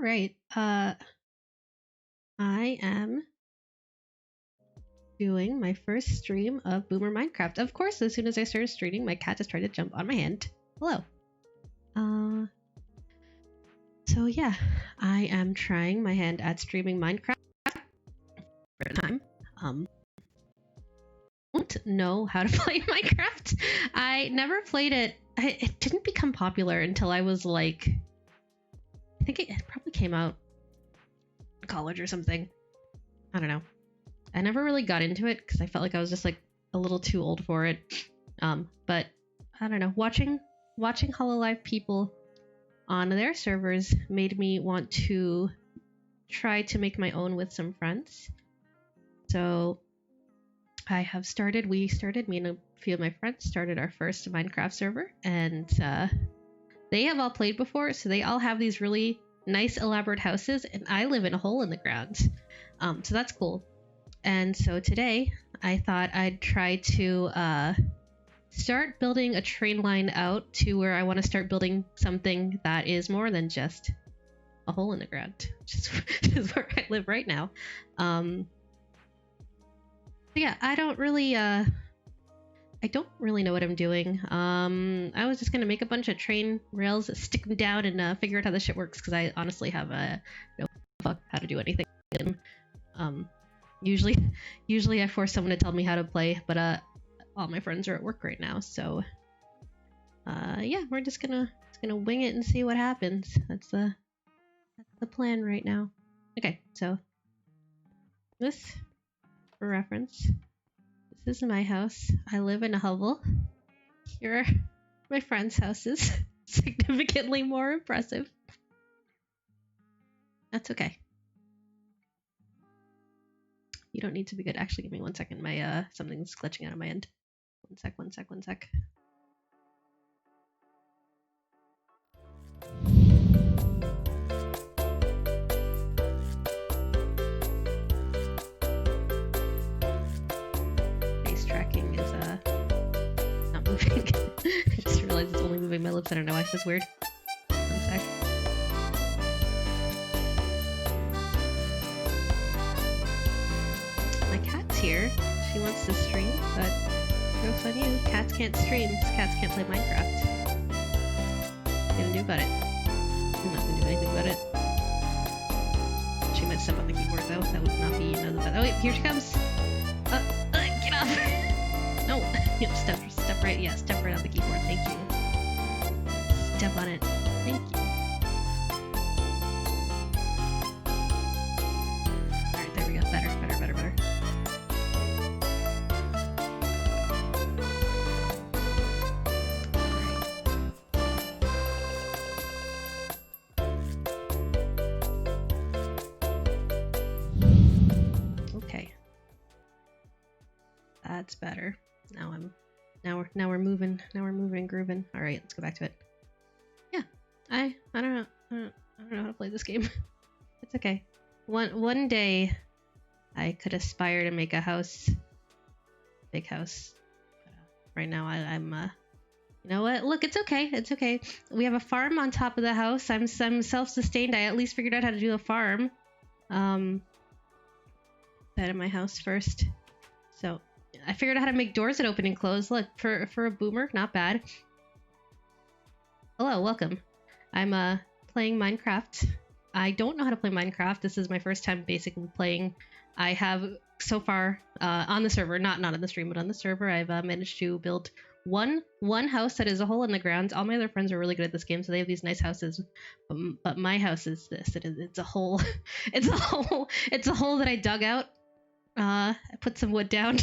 right. I am doing my first stream of Boomer Minecraft. Of course, as soon as I started streaming, my cat just tried to jump on my hand. Hello. So yeah, I am trying my hand at streaming Minecraft for a time. Don't know how to play Minecraft. I never played it. It didn't become popular until I was like, I think it probably came out in college or something. I don't know. I never really got into it because I felt like I was just like a little too old for it. But I don't know. Watching Hololive people on their servers made me want to try to make my own with some friends. So I have started. Me and a few of my friends started our first Minecraft server, and they have all played before, so they all have these really nice elaborate houses, and I live in a hole in the ground. So that's cool. And so today I thought I'd try to start building a train line out to where I want to start building something that is more than just a hole in the ground, which is where I live right now. Yeah, I don't really know what I'm doing. I was just gonna make a bunch of train rails, stick them down, and figure out how this shit works, because I honestly have no fuck how to do anything. Usually I force someone to tell me how to play, but all my friends are at work right now, so yeah, we're just gonna wing it and see what happens. That's the plan right now. Okay, so this, for reference, this is my house. I live in a hovel. Here are my friends' houses. Significantly more impressive. That's okay. You don't need to be good. Actually, give me 1 second. My something's glitching out of my end. One sec. Face tracking is not moving. I just realized it's only moving my lips. I don't know why. That's weird. 1 sec. My cat's here. She wants to stream, but joke's on you. Cats can't stream because cats can't play Minecraft. What are you gonna do about it? I'm not gonna do anything about it. She might step on the keyboard though. That would not be the best. Oh wait, here she comes. Get off. No. Step right. Yeah, step right on the keyboard. Thank you. Step on it. Thank you. Alright, there we go. Better. Okay. That's better. Now we're moving and grooving. All right, let's go back to it. Yeah, I don't know how to play this game. It's okay. One day I could aspire to make a house, big house. Right now I'm you know what? Look, it's okay. We have a farm on top of the house. I'm self-sustained. I at least figured out how to do a farm. That in my house first. So I figured out how to make doors that open and close. Look, for a boomer, not bad. Hello, welcome. I'm playing Minecraft. I don't know how to play Minecraft. This is my first time basically playing. I have so far on the server, not on the stream, but on the server, I've managed to build one house that is a hole in the ground. All my other friends are really good at this game, so they have these nice houses. But my house is this. It's a hole. It's a hole that I dug out. I put some wood down.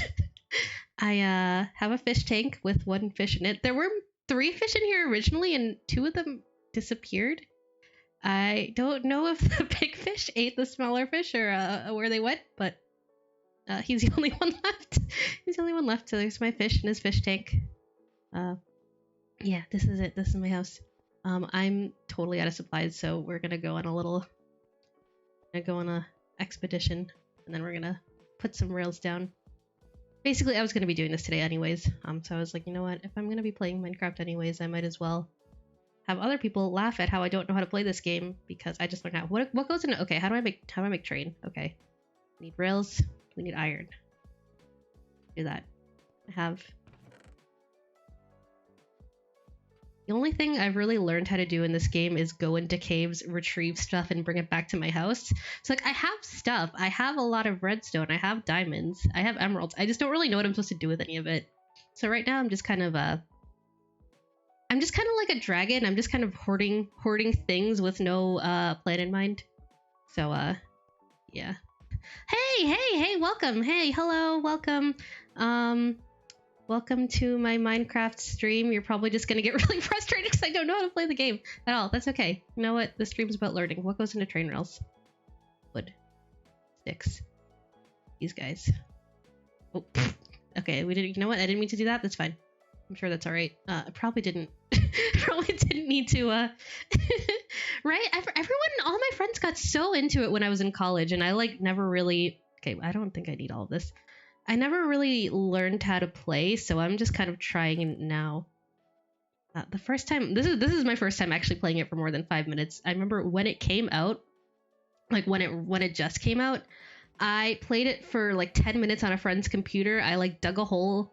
I have a fish tank with 1 fish in it. There were 3 fish in here originally, and 2 of them disappeared. I don't know if the big fish ate the smaller fish or where they went, but he's the only one left. He's the only one left, so there's my fish in his fish tank. Yeah, this is it. This is my house. I'm totally out of supplies, so we're gonna go on a expedition, and then we're gonna put some rails down. Basically, I was gonna be doing this today anyways, so I was like, you know what? If I'm gonna be playing Minecraft anyways, I might as well have other people laugh at how I don't know how to play this game because I just learned how. What goes into? Okay, how do I make train? Okay, we need rails. We need iron. Do that. I have. The only thing I've really learned how to do in this game is go into caves, retrieve stuff, and bring it back to my house. So like I have stuff. I have a lot of redstone. I have diamonds. I have emeralds. I just don't really know what I'm supposed to do with any of it. So right now I'm just kind of like a dragon. I'm just kind of hoarding things with no plan in mind. So yeah. Hey, welcome. Hey, hello, welcome. Welcome to my Minecraft stream. You're probably just gonna get really frustrated because I don't know how to play the game at all. That's okay. You know what? The stream's about learning. What goes into train rails? Wood. Sticks. These guys. Oh, okay. We didn't. You know what? I didn't mean to do that. That's fine. I'm sure that's all right. I probably didn't. Probably didn't need to. Right? Everyone, all my friends got so into it when I was in college, and I like never really. Okay, I don't think I need all of this. I never really learned how to play, so I'm just kind of trying it now. The first time, this is my first time actually playing it for more than 5 minutes. I remember when it came out, like when it just came out, I played it for like 10 minutes on a friend's computer. I like dug a hole,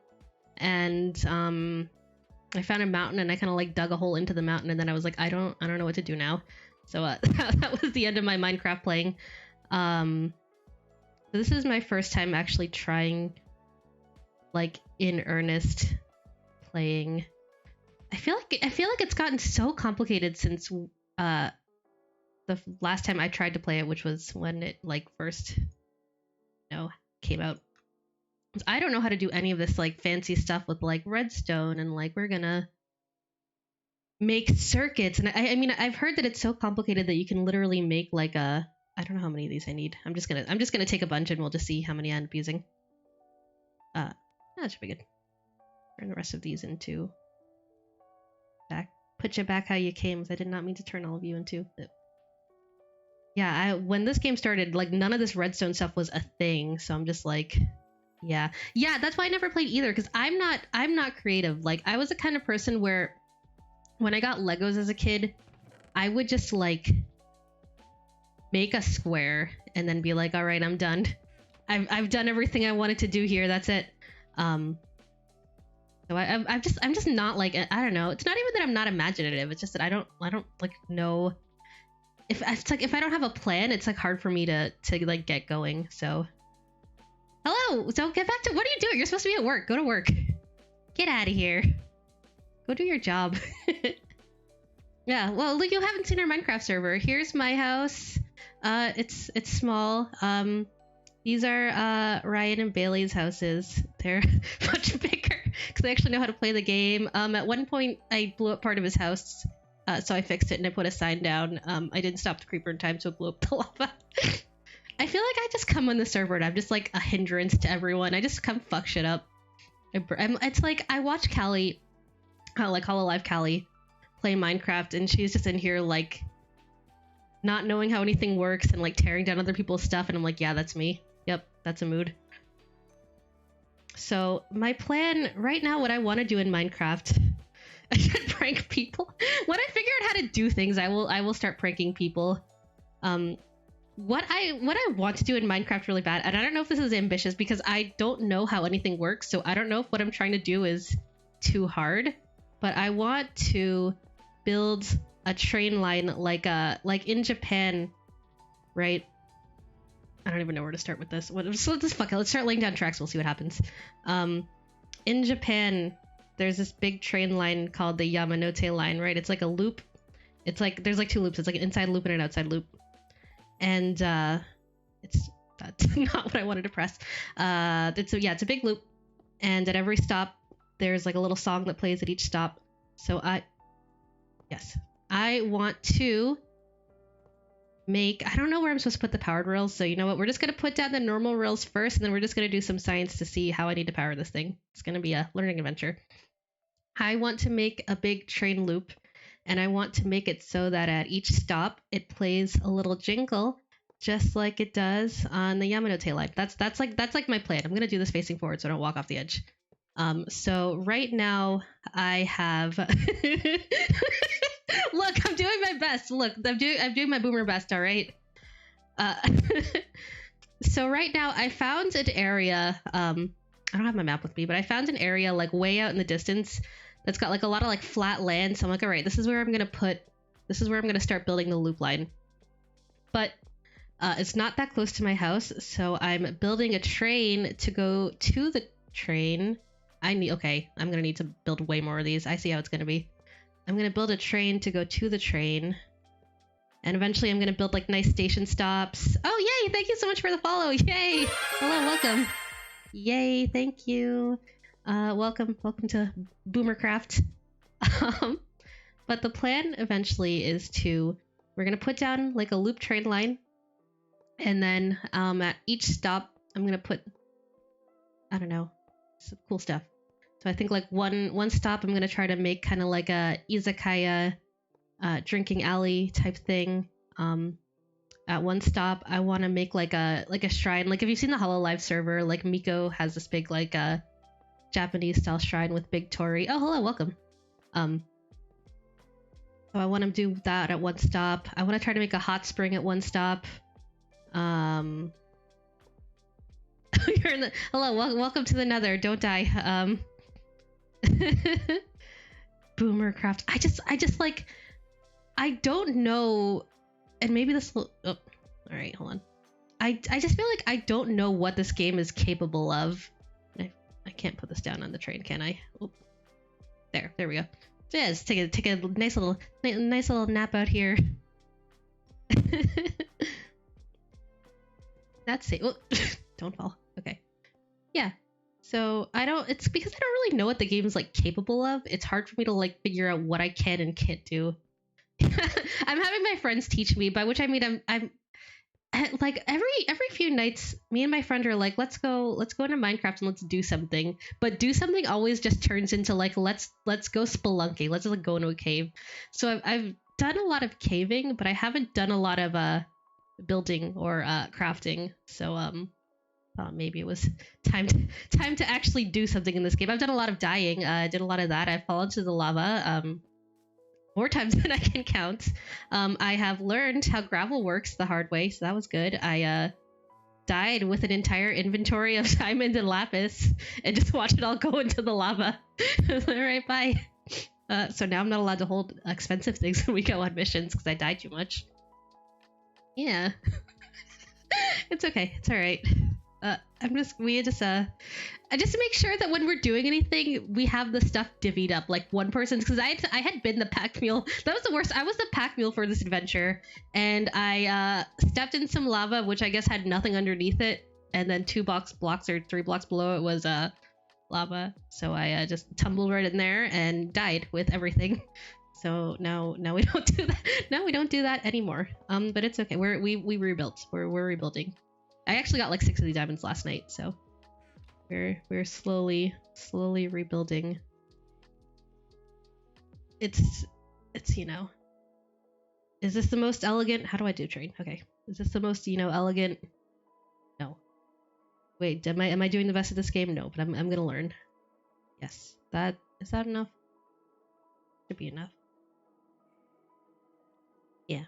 and I found a mountain, and I kind of like dug a hole into the mountain, and then I was like, I don't know what to do now. So that was the end of my Minecraft playing. This is my first time actually trying, like, in earnest playing. I feel like it's gotten so complicated since the last time I tried to play it, which was when it like first, came out. I don't know how to do any of this like fancy stuff with like redstone and like we're gonna make circuits. And I mean I've heard that it's so complicated that you can literally make like a. I don't know how many of these I need. I'm just gonna take a bunch and we'll just see how many I end up using. That should be good. Turn the rest of these into back. Put you back how you came. I did not mean to turn all of you into. Yeah, when this game started, like none of this redstone stuff was a thing. So I'm just like, yeah. That's why I never played either because I'm not creative. Like I was the kind of person where when I got Legos as a kid, I would just like make a square and then be like, all right, I'm done. I've done everything I wanted to do here. That's it. So I'm just not like, I don't know. It's not even that I'm not imaginative. It's just that I don't like know if I don't have a plan, it's like hard for me to like get going. So hello. So get back to, what are you doing? You're supposed to be at work. Go to work. Get out of here. Go do your job. Yeah. Well, look, you haven't seen our Minecraft server. Here's my house. It's small. These are Ryan and Bailey's houses. They're much bigger because they actually know how to play the game. At one point I blew up part of his house, so I fixed it and I put a sign down. I didn't stop the creeper in time, so it blew up the lava. I feel like I just come on the server and I'm just like a hindrance to everyone. I just come fuck shit up. It's like I watch Callie, like Hololive Callie, play Minecraft, and she's just in here like not knowing how anything works and like tearing down other people's stuff, and I'm like, yeah, that's me. Yep, that's a mood. So my plan right now, what I want to do in Minecraft, I should prank people. When I figure out how to do things, I will start pranking people. What I want to do in Minecraft really bad, and I don't know if this is ambitious because I don't know how anything works, so I don't know if what I'm trying to do is too hard, but I want to build a train line like in Japan, right? I don't even know where to start with this. So let's start laying down tracks. We'll see what happens. In Japan, there's this big train line called the Yamanote line, right? It's like a loop. It's like there's like two loops. It's like an inside loop and an outside loop. And that's not what I wanted to press. It's a big loop, and at every stop there's like a little song that plays at each stop. So I want to make, I don't know where I'm supposed to put the powered rails, so you know what, we're just going to put down the normal rails first, and then we're just going to do some science to see how I need to power this thing. It's going to be a learning adventure. I want to make a big train loop, and I want to make it so that at each stop it plays a little jingle just like it does on the Yamanote line. That's like my plan. I'm going to do this facing forward so I don't walk off the edge. So right now I have Look, I'm doing my best. Look, I'm doing my boomer best, all right? Uh, so right now I found an area, I don't have my map with me, but I found an area like way out in the distance that's got like a lot of like flat land. So I'm like, all right, this is where I'm going to start building the loop line. But it's not that close to my house, so I'm building a train to go to the train. I'm gonna need to build way more of these. I see how it's gonna be. I'm gonna build a train to go to the train, and eventually I'm gonna build like nice station stops. Oh yay, thank you so much for the follow. Yay. Hello, welcome. Yay, thank you. Welcome to Boomercraft. But the plan eventually is we're gonna put down like a loop train line, and then at each stop I'm gonna put, I don't know, some cool stuff. So I think like one stop I'm gonna try to make kind of like a izakaya, drinking alley type thing. At one stop I want to make like a shrine. Like if you've seen the Hololive server, like Miko has this big like Japanese style shrine with big torii. Oh, hello, welcome. So I want to do that at one stop. I want to try to make a hot spring at one stop. You're in the hello, welcome to the Nether. Don't die. Boomercraft. I just like, I don't know, and maybe this will. Oh, all right, hold on. I just feel like I don't know what this game is capable of. I can't put this down on the train, can I? Oop. There we go. Yeah, just take a nice little nap out here. That's it. Oh, don't fall. Okay. Yeah. So it's because I don't really know what the game is like capable of. It's hard for me to like figure out what I can and can't do. I'm having my friends teach me, by which I mean I'm like every few nights me and my friend are like, let's go into Minecraft and let's do something. But do something always just turns into like let's go spelunking. Let's like go into a cave. So I've done a lot of caving, but I haven't done a lot of building or crafting. So thought maybe it was time to actually do something in this game. I've done a lot of dying. Did a lot of that. I've fallen to the lava more times than I can count. I have learned how gravel works the hard way, so that was good. I died with an entire inventory of diamond and lapis and just watched it all go into the lava. All right, bye. So now I'm not allowed to hold expensive things when we go on missions because I died too much. Yeah. It's okay. It's all right. Just to make sure that when we're doing anything, we have the stuff divvied up. Like one person's, because I had been the pack mule. That was the worst. I was the pack mule for this adventure, and I stepped in some lava, which I guess had nothing underneath it, and then 2 blocks or 3 blocks below it was lava. So I just tumbled right in there and died with everything. So now we don't do that. Now we don't do that anymore. But it's okay. We rebuilt. We're rebuilding. I actually got like 6 of these diamonds last night, so we're slowly rebuilding. It's you know, is this the most elegant? How do I do train? Okay, is this the most elegant? No. Wait, am I doing the best of this game? No, but I'm gonna learn. Yes, is that enough? Should be enough. Yeah.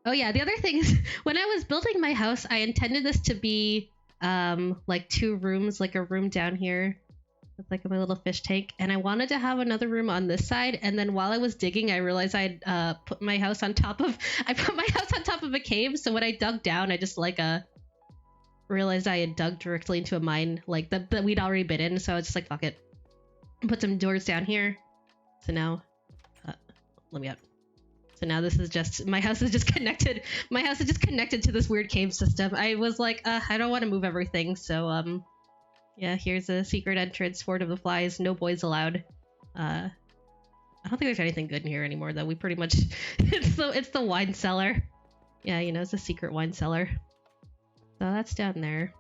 Oh yeah, the other thing is, when I was building my house, I intended this to be like 2 rooms, like a room down here with like my little fish tank, and I wanted to have another room on this side. And then while I was digging, I realized I'd put my house on top of a cave. So when I dug down, I just like realized I had dug directly into a mine like that we'd already been in. So I was just like, fuck it, put some doors down here. So now, let me out. So now this is just, my house is just connected. My house is just connected to this weird cave system. I was like, I don't want to move everything. So, yeah, here's a secret entrance, Fort of the Flies, no boys allowed. I don't think there's anything good in here anymore, though. We pretty much, it's the wine cellar. Yeah, it's a secret wine cellar. So that's down there.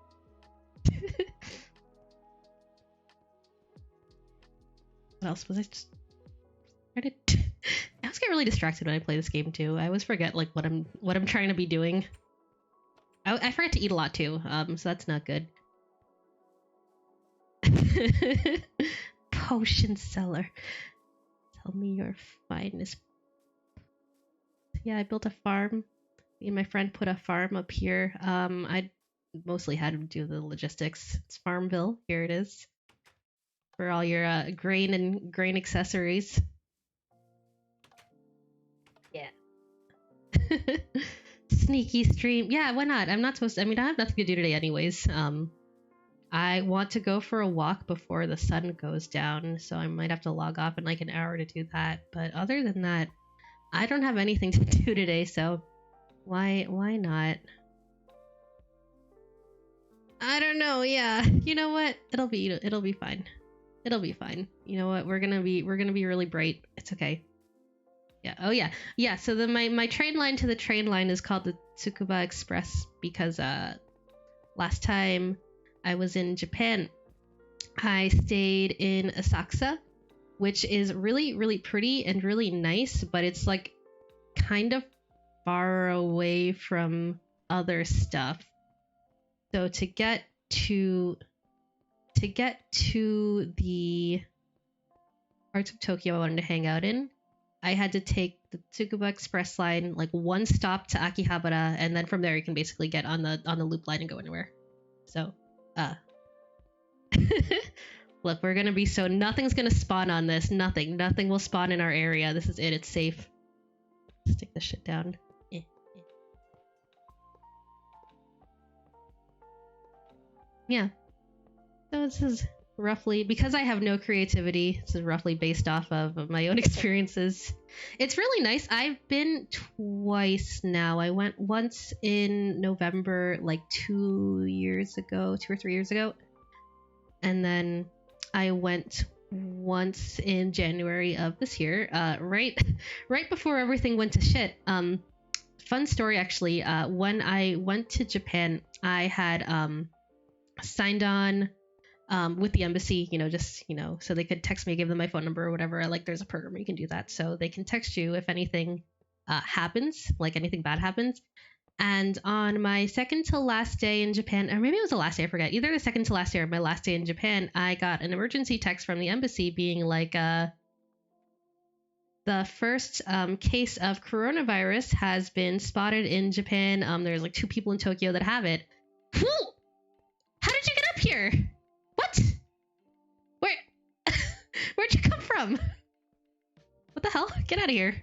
What else was I just trying to... I always get really distracted when I play this game too. I always forget like what I'm trying to be doing. I forget to eat a lot too, so that's not good. Potion cellar. Tell me your finest. Yeah, I built a farm. Me and my friend put a farm up here. I mostly had him do the logistics. It's Farmville. Here it is. For all your grain and grain accessories. Yeah. Sneaky stream. Yeah, why not? I'm not supposed to. I mean, I have nothing to do today anyways. I want to go for a walk before the sun goes down, so I might have to log off in like an hour to do that. But other than that, I don't have anything to do today, so why not? I don't know. Yeah, you know what? It'll be fine. It'll be fine. You know what? We're gonna be really bright. It's okay. Yeah. Oh yeah. Yeah. So my train line to the train line is called the Tsukuba Express because last time I was in Japan, I stayed in Asakusa, which is really, really pretty and really nice, but it's like kind of far away from other stuff. So to get to the parts of Tokyo I wanted to hang out in, I had to take the Tsukuba Express line, like one stop to Akihabara, and then from there you can basically get on the loop line and go anywhere. So, look, we're gonna be nothing's gonna spawn on this. Nothing will spawn in our area. This is it. It's safe. Let's take this shit down. Yeah. So this is roughly, because I have no creativity, this is roughly based off of my own experiences. It's really nice. I've been twice now. I went once in November, like 2 or 3 years ago. And then I went once in January of this year, right before everything went to shit. Fun story, actually. When I went to Japan, I had signed on with the embassy, so they could text me, give them my phone number or whatever. Like, there's a program where you can do that, so they can text you if anything happens, like anything bad happens. And on my second to last day in Japan, or maybe it was the last day, I forget, either the second to last day or my last day in Japan, I got an emergency text from the embassy being like, the first case of coronavirus has been spotted in Japan. There's like 2 people in Tokyo that have it. How did you get up here? What? Where'd you come from? What the hell? Get out of here.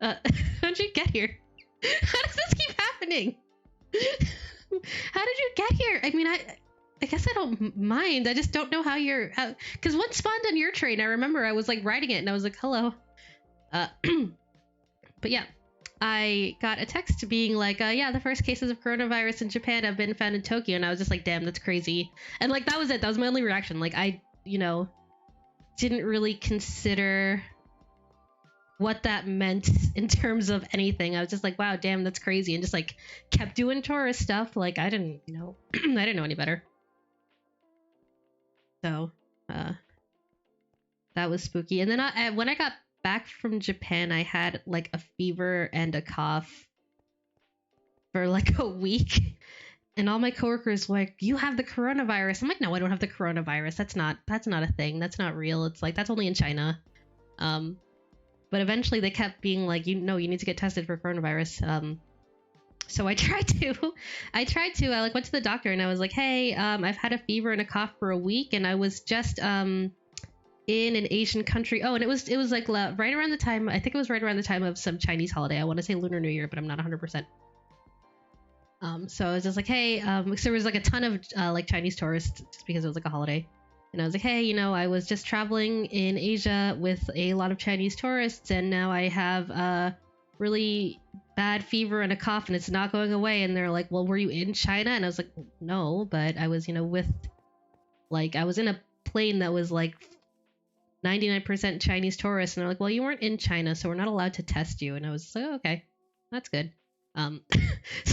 How'd you get here? How does this keep happening? How did you get here? I mean, I guess I don't mind. I just don't know how because what spawned on your train? I remember I was like riding it and I was like, hello. But yeah. I got a text being like, yeah, the first cases of coronavirus in Japan have been found in Tokyo. And I was just like, damn, that's crazy. And like, that was it. That was my only reaction. Like, I, didn't really consider what that meant in terms of anything. I was just like, wow, damn, that's crazy. And just like kept doing tourist stuff. Like, I didn't know, I didn't know any better. So, that was spooky. And then when I got back from Japan, I had like a fever and a cough for like a week, and all my coworkers were like, you have the coronavirus. I'm like, no, I don't have the coronavirus. That's not a thing. That's not real. It's like, that's only in China. But eventually they kept being like, you need to get tested for coronavirus. So I tried to I like went to the doctor and I was like, hey, I've had a fever and a cough for a week, and I was just in an Asian country. Oh, and it was like right around the time, I think it was right around the time of some Chinese holiday. I want to say Lunar New Year, but I'm not 100%. So I was just like, hey, so there was like a ton of like Chinese tourists just because it was like a holiday. And I was like, hey, I was just traveling in Asia with a lot of Chinese tourists, and now I have a really bad fever and a cough and it's not going away. And they're like, well, were you in China? And I was like, no, but I was, with like, I was in a plane that was like 99% Chinese tourists, and they're like, well, you weren't in China, so we're not allowed to test you. And I was like, oh, okay, that's good.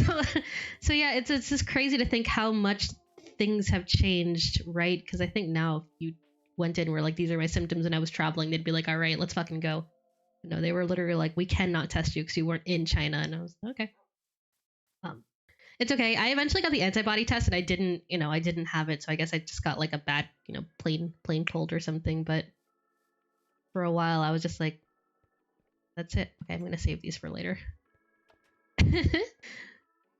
So yeah, it's just crazy to think how much things have changed, right? Because I think now if you went in and were like, these are my symptoms and I was traveling, they'd be like, all right, let's fucking go. No, they were literally like, we cannot test you because you weren't in China. And I was like, okay. It's okay. I eventually got the antibody test and I didn't, I didn't have it. So I guess I just got like a bad, plain cold or something. But for a while I was just like, that's it. Okay, I'm going to save these for later.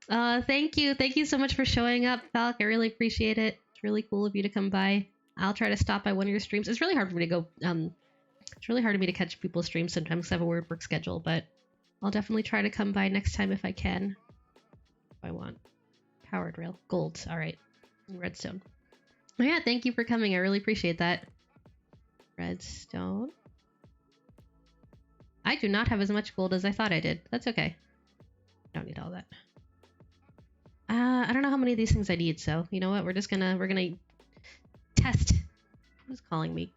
Thank you. Thank you so much for showing up, Falk. I really appreciate it. It's really cool of you to come by. I'll try to stop by one of your streams. It's really hard for me to go, it's really hard for me to catch people's streams sometimes because I have a weird work schedule, but I'll definitely try to come by next time if I can. If I want. Powered rail. Gold. All right. Redstone. Oh yeah, thank you for coming. I really appreciate that. Redstone. I do not have as much gold as I thought I did. That's okay. I don't need all that. I don't know how many of these things I need, so you know what? We're gonna test. Who's calling me?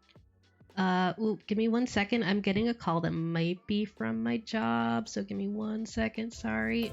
Ooh, give me 1 second. I'm getting a call that might be from my job, so give me 1 second. Sorry.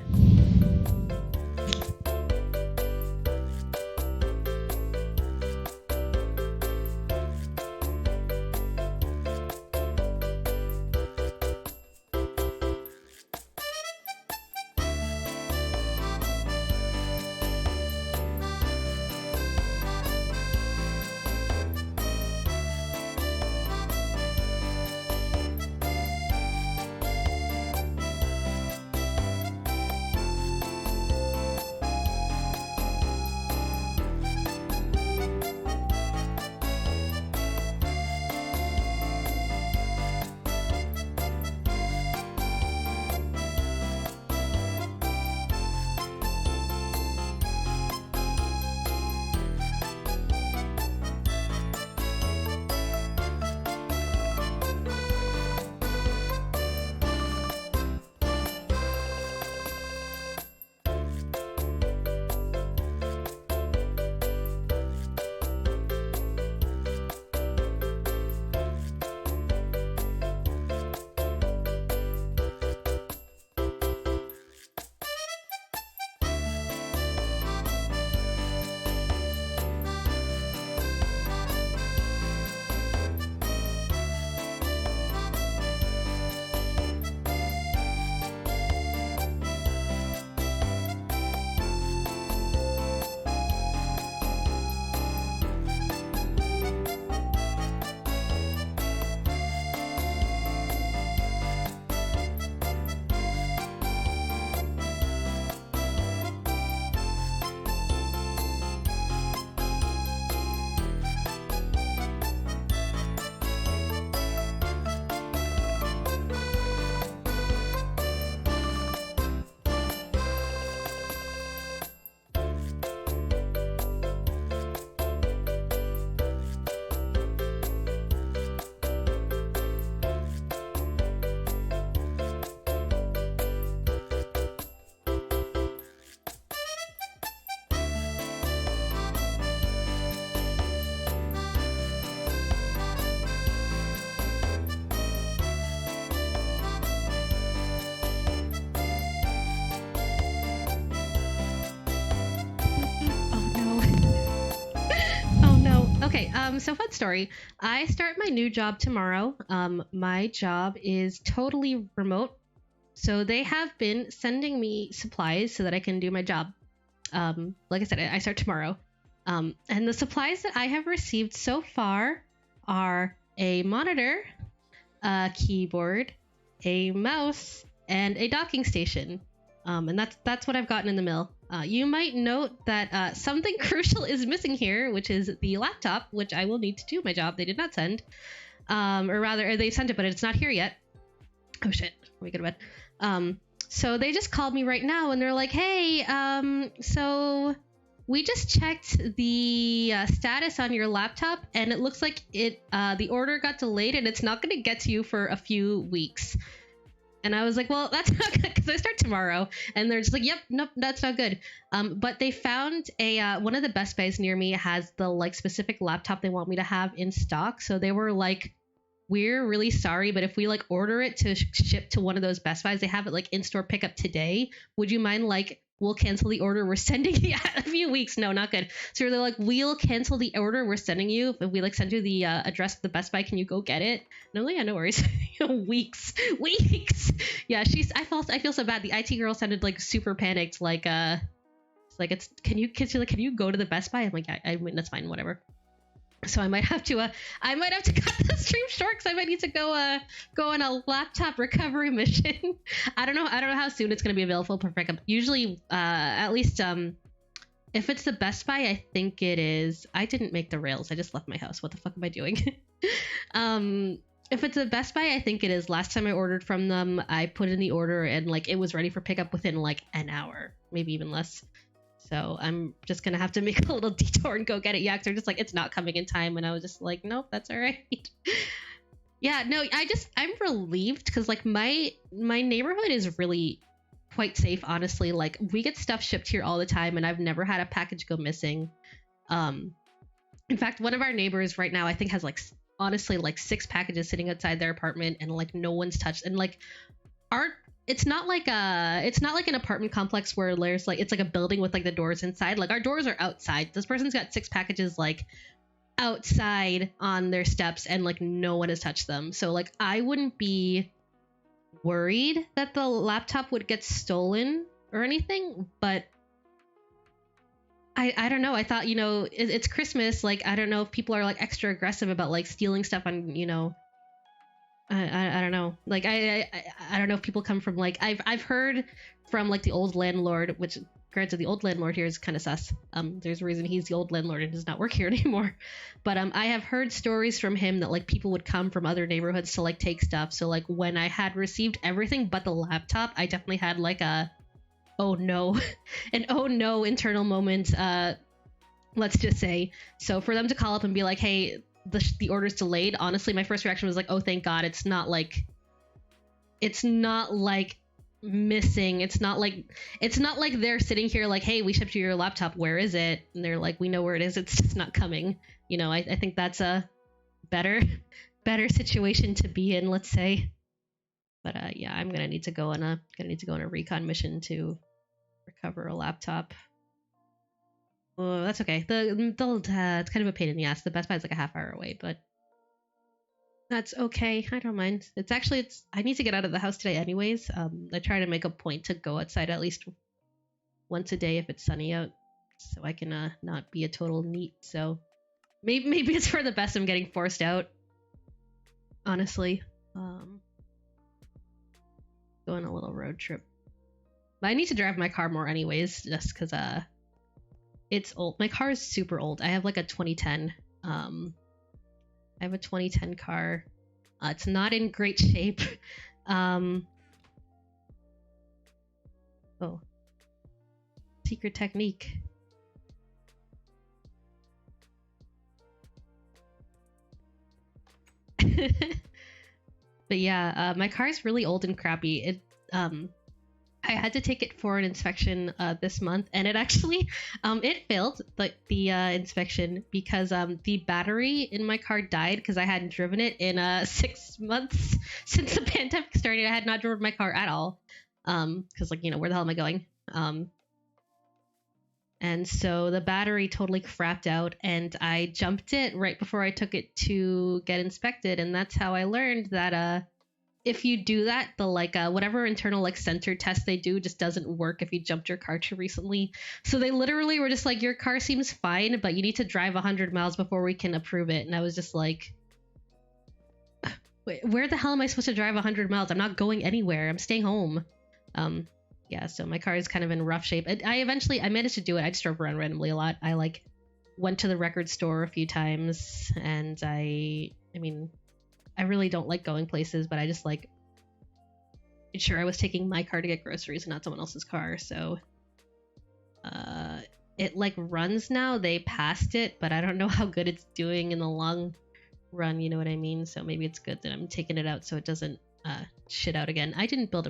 Okay, so fun story. I start my new job tomorrow. My job is totally remote. So they have been sending me supplies so that I can do my job. Like I said, I start tomorrow. And the supplies that I have received so far are a monitor, a keyboard, a mouse, and a docking station. And that's what I've gotten in the mail. You might note that something crucial is missing here, which is the laptop, which I will need to do my job. They did not send. Or rather, they sent it, but it's not here yet. Oh shit, let me go to bed. So they just called me right now and they're like, hey, so we just checked the status on your laptop and it looks like the order got delayed and it's not going to get to you for a few weeks. And I was like, well, that's not good because I start tomorrow. And they're just like, yep, nope, that's not good. But they found one of the Best Buys near me has the like specific laptop they want me to have in stock. So they were like, we're really sorry, but if we like order it to ship to one of those Best Buys, they have it like in-store pickup today. Would you mind like, we'll cancel the order we're sending you a few weeks. No, not good. So they're like, we'll cancel the order we're sending you. If we like send you the address of the Best Buy, can you go get it? And I'm like, yeah, no worries. Weeks. Yeah, I feel so bad. The IT girl sounded like super panicked. Like, like, she's like, can you go to the Best Buy? I'm like, I mean, that's fine, whatever. So I might have to cut the stream short because I might need to go on a laptop recovery mission. I don't know how soon it's gonna be available for pickup. Usually, at least if it's the Best Buy, I think it is. I didn't make the rails. I just left my house. What the fuck am I doing? If it's a Best Buy, I think it is. Last time I ordered from them, I put in the order and like it was ready for pickup within like an hour, maybe even less. So I'm just gonna have to make a little detour and go get it. Yeah, because they're just like, it's not coming in time, and I was just like, nope, that's all right. Yeah, no, I'm relieved because like my neighborhood is really quite safe, honestly. Like we get stuff shipped here all the time, and I've never had a package go missing. In fact, one of our neighbors right now, I think, has like honestly like 6 packages sitting outside their apartment, and like no one's touched. And like it's not like an apartment complex where there's like, it's like a building with like the doors inside. Like our doors are outside. This person's got 6 packages like outside on their steps, and like no one has touched them. So like I wouldn't be worried that the laptop would get stolen or anything, but I don't know. I thought, it's Christmas. Like, I don't know if people are like extra aggressive about like stealing stuff on, I don't know. Like, I don't know if people come from like, I've heard from like the old landlord, which granted the old landlord here is kind of sus. There's a reason he's the old landlord and does not work here anymore. But I have heard stories from him that like people would come from other neighborhoods to like take stuff. So like when I had received everything but the laptop, I definitely had like an oh no internal moment, let's just say. So for them to call up and be like, hey, the order's delayed, honestly my first reaction was like, oh thank god, it's not like missing. It's not like they're sitting here like, hey, we shipped you your laptop, where is it? And they're like, we know where it is, it's just not coming. I think that's a better situation to be in, let's say. But yeah, I'm gonna need to go on a recon mission to recover a laptop. Oh, that's okay. It's kind of a pain in the ass. The Best Buy is like a half hour away, but that's okay. I don't mind. I need to get out of the house today anyways. I try to make a point to go outside at least once a day if it's sunny out, so I can not be a total neat. So maybe it's for the best I'm getting forced out, honestly. Go on a little road trip. But I need to drive my car more anyways, just because it's old. My car is super old. I have like a 2010. I have a 2010 car. It's not in great shape. Oh, secret technique. But yeah, my car is really old and crappy. I had to take it for an inspection this month, and it actually it failed the inspection because the battery in my car died because I hadn't driven it in 6 months since the pandemic started. I had not driven my car at all because like, where the hell am I going? And so the battery totally crapped out, and I jumped it right before I took it to get inspected, and that's how I learned that if you do that, the like whatever internal like sensor test they do just doesn't work if you jumped your car too recently. So they literally were just like, your car seems fine, but you need to drive 100 miles before we can approve it. And I was just like, wait, where the hell am I supposed to drive 100 miles? I'm not going anywhere. I'm staying home. Yeah, so my car is kind of in rough shape. I managed to do it. I just drove around randomly a lot. I like went to the record store a few times, and I mean, I really don't like going places, but I just like made sure I was taking my car to get groceries and not someone else's car. So it like runs now. They passed it, but I don't know how good it's doing in the long run, you know what I mean? So maybe it's good that I'm taking it out so it doesn't shit out again. I didn't build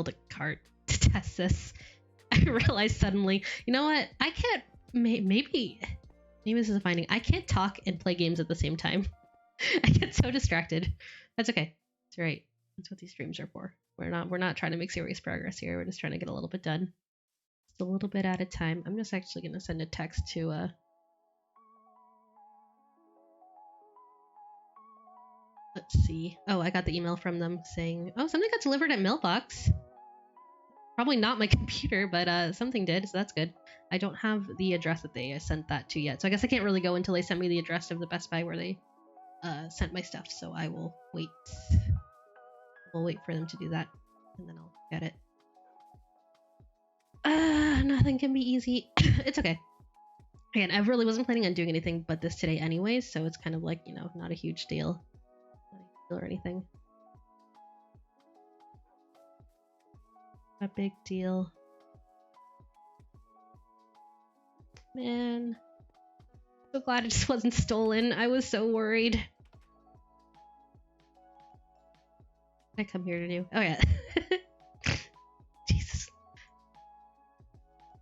a cart to test this. I realized suddenly, you know what? I can't, maybe this is a finding. I can't talk and play games at the same time. I get so distracted. That's okay. It's all right. That's what these streams are for. We're not trying to make serious progress here. We're just trying to get a little bit done. Just a little bit at a time. I'm just actually going to send a text to let's see. Oh, I got the email from them saying, oh, something got delivered at mailbox. Probably not my computer, but something did, so that's good. I don't have the address that they sent that to yet, so I guess I can't really go until they send me the address of the Best Buy where they sent my stuff, so I will wait. We'll wait for them to do that, and then I'll get it. Nothing can be easy. It's okay. Again, I really wasn't planning on doing anything but this today anyways, so it's kind of like, you know, not a huge deal. Not a huge deal or anything. A big deal. Man. So glad it just wasn't stolen. I was so worried. What did I come here to do? Oh yeah. Jesus.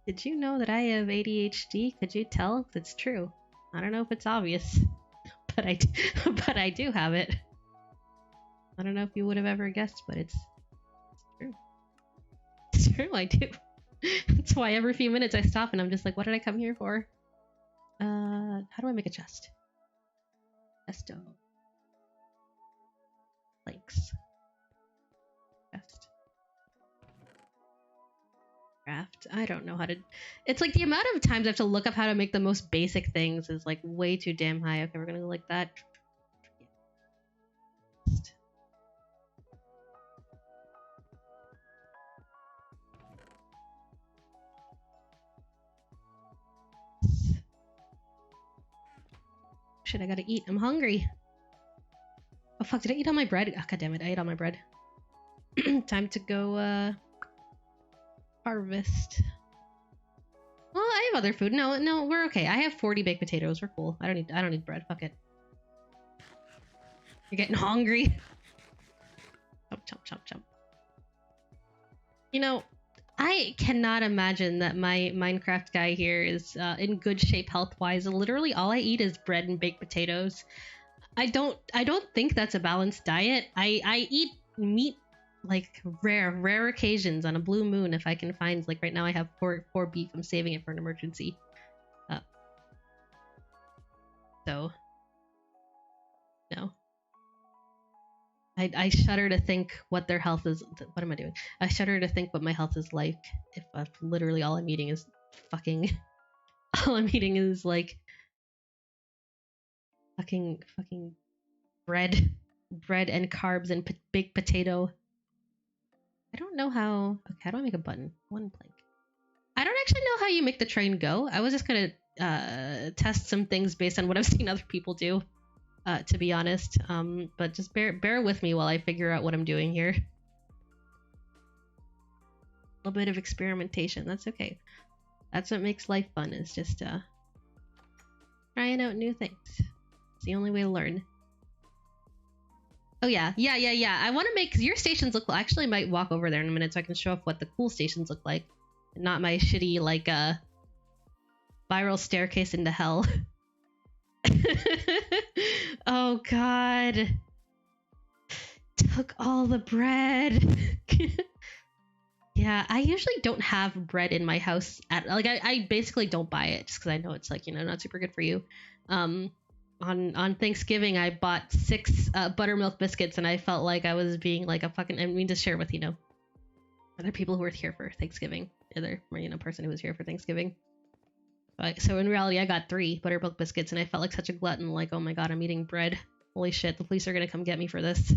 Did you know that I have ADHD? Could you tell? It's true. I don't know if it's obvious, but I do have it. I don't know if you would have ever guessed, but it's true. It's true, I do. That's why every few minutes I stop and I'm just like, what did I come here for? How do I make a chest? Chesto. Planks. Chest. Craft. I don't know how to... It's like the amount of times I have to look up how to make the most basic things is like way too damn high. Okay, we're gonna go like that. Shit, I gotta eat. I'm hungry. Oh fuck, did I eat all my bread? Oh, god damn it, I ate all my bread. Time to go harvest. Well, I have other food. No, we're okay. I have 40 baked potatoes. We're cool. I don't need bread. Fuck it. You're getting hungry. Chomp. You know, I cannot imagine that my Minecraft guy here is in good shape health-wise. Literally, all I eat is bread and baked potatoes. I don't think that's a balanced diet. I eat meat like rare occasions on a blue moon if I can find, like right now I have four beef. I'm saving it for an emergency. So no. I shudder to think what their health is. What am I doing? I shudder to think what my health is like if literally all I'm eating is fucking... all I'm eating is like fucking bread and carbs and baked potato. I don't know how... Okay, how do I make a button? One plank. I don't actually know how you make the train go. I was just gonna test some things based on what I've seen other people do. To be honest, but just bear with me while I figure out what I'm doing here. A little bit of experimentation, that's okay. That's what makes life fun, is just trying out new things. It's the only way to learn. Oh yeah. I want to make, because your stations look... I actually might walk over there in a minute so I can show off what the cool stations look like. Not my shitty, like, spiral staircase into hell. Oh god. Took all the bread. Yeah, I usually don't have bread in my house at... Like, I basically don't buy it just because I know it's, like, you know, not super good for you. On Thanksgiving, I bought 6 buttermilk biscuits, and I felt like I was being like a fucking... I mean, to share with, you know, other people who were here for Thanksgiving. Other, you know, person who was here for Thanksgiving. So in reality, I got 3 buttermilk biscuits, and I felt like such a glutton. Like, oh my god, I'm eating bread. Holy shit, the police are gonna come get me for this.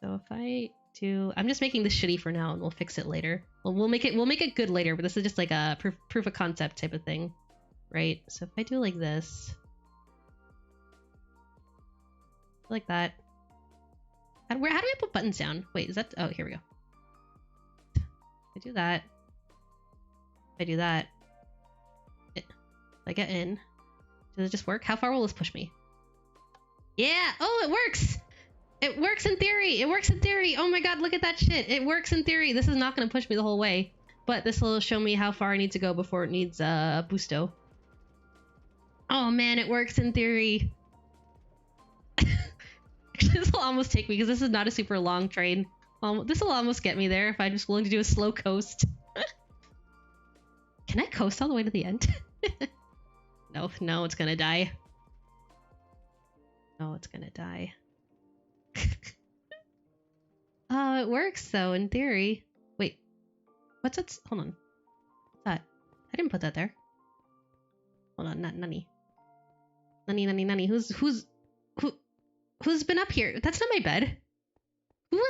So if I do... I'm just making this shitty for now, and we'll fix it later. Well, we'll make it good later, but this is just like a proof of concept type of thing. Right? So if I do like this... Like that. How do I put buttons down? Wait, is that... Oh, here we go. I do that. I do that. I get in. Does it just work? How far will this push me? Yeah! Oh, it works! It works in theory! It works in theory! Oh my god, look at that shit! It works in theory! This is not gonna push me the whole way. But this will show me how far I need to go before it needs a boosto. Oh man, it works in theory! Actually, this will almost take me, because this is not a super long train. This will almost get me there if I'm just willing to do a slow coast. Can I coast all the way to the end? No, it's gonna die. No, it's gonna die. Oh how it works, though, in theory. Wait, what's that? Hold on. What's that? I didn't put that there. Hold on, not Nunny. Nunny. Who's been up here? That's not my bed. Who?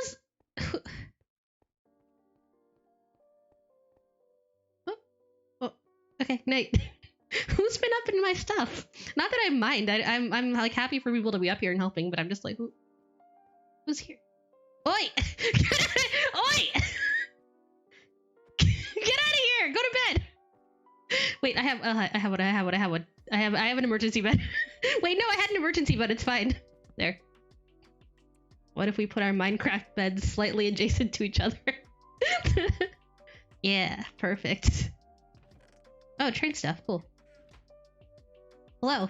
Oh, okay, night. Who's been up in my stuff? Not that I mind. I'm like happy for people to be up here and helping, but I'm just like, who's here? Oi! Oi! Get out of here! Go to bed. Wait, I have an emergency bed. Wait, no, I had an emergency bed. It's fine. There. What if we put our Minecraft beds slightly adjacent to each other? Yeah, perfect. Oh, train stuff. Cool. Hello.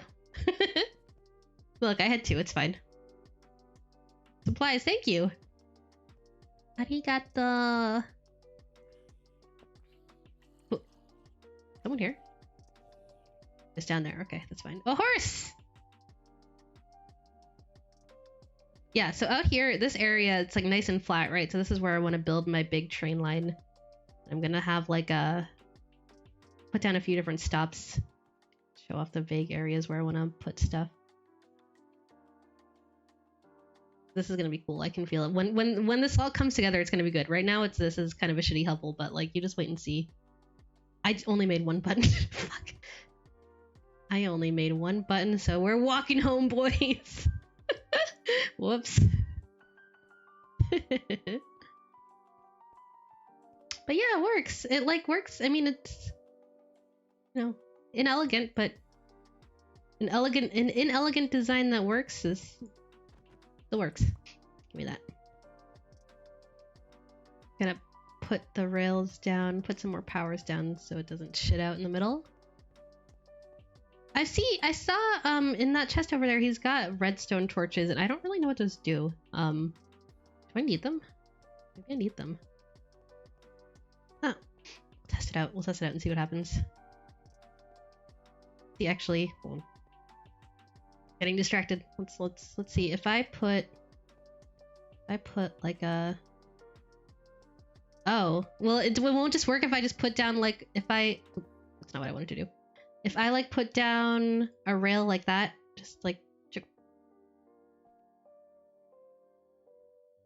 Look, I had two. It's fine. Supplies. Thank you. Arigato. Oh. Someone here? It's down there. Okay, that's fine. A horse! Yeah, so out here, this area, it's like nice and flat, right? So this is where I want to build my big train line. I'm gonna have like put down a few different stops. Show off the vague areas where I want to put stuff. This is gonna be cool. I can feel it. When this all comes together, it's gonna be good. Right now, this is kind of a shitty hovel, but like you just wait and see. I only made one button. Fuck. I only made one button, so we're walking home, boys. Whoops. But yeah, it works. It like works. I mean, it's inelegant, but an inelegant design that works it works. Give me that. Gonna put the rails down, put some more powers down so it doesn't shit out in the middle. I saw in that chest over there he's got redstone torches and I don't really know what those do. Do I need them? Maybe I need them. Oh. Test it out. We'll test it out and see what happens. See, actually, hold on. Getting distracted. Let's see. If I put like a oh, well it won't just work if I just put down like that's not what I wanted to do. If I like put down a rail like that, just like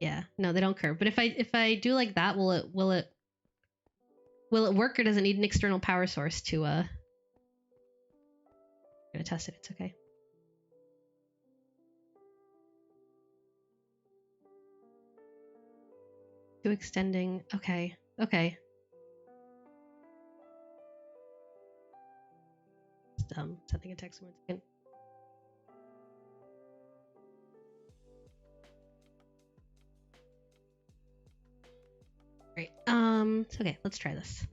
yeah, no, they don't curve. But if I do like that, will it work or does it need an external power source to I'm gonna test it. It's okay. To extending. Okay. Okay. Sending a text 1 second. Great. Okay, let's try this.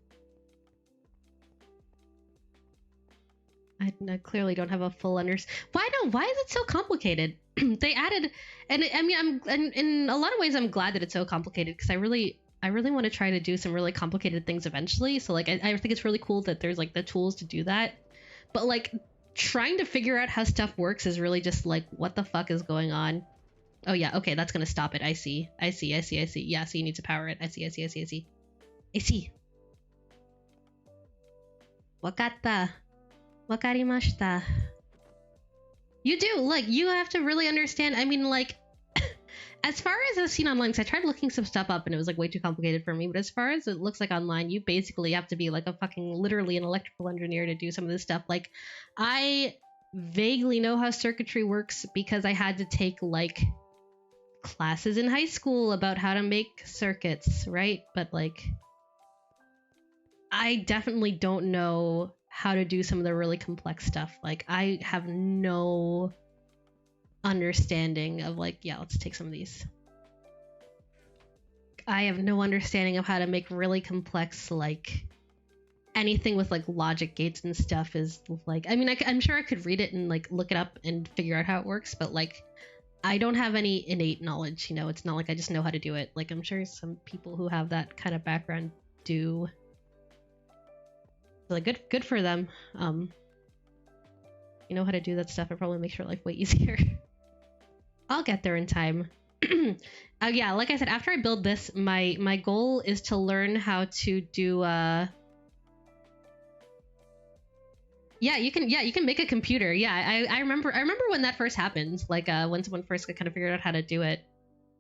I clearly don't have a full understanding. Why is it so complicated? They added, and I mean, in a lot of ways, I'm glad that it's so complicated because I really want to try to do some really complicated things eventually. So like, I think it's really cool that there's like the tools to do that. But like, trying to figure out how stuff works is really just like, what the fuck is going on? Oh yeah, okay, that's gonna stop it. I see. Yeah, so you need to power it. I see. Wakata. Wakarimashita. You do, like, you have to really understand. I mean, like, as far as I've seen online, because I tried looking some stuff up and it was like way too complicated for me, but as far as it looks like online, you basically have to be like a fucking literally an electrical engineer to do some of this stuff. Like, I vaguely know how circuitry works because I had to take like classes in high school about how to make circuits, right? But like, I definitely don't know how to do some of the really complex stuff. Like, I have no understanding of like, yeah, let's take some of these. I have no understanding of how to make really complex, like, anything with like logic gates and stuff is like, I mean, I'm sure I could read it and like look it up and figure out how it works, but like, I don't have any innate knowledge, you know. It's not like I just know how to do it. Like, I'm sure some people who have that kind of background do. Like, good for them. You know how to do that stuff. It probably makes your life way easier. I'll get there in time. Yeah, like I said, after I build this, my goal is to learn how to do yeah, you can make a computer. Yeah, I remember when that first happened, like when someone first kind of figured out how to do it,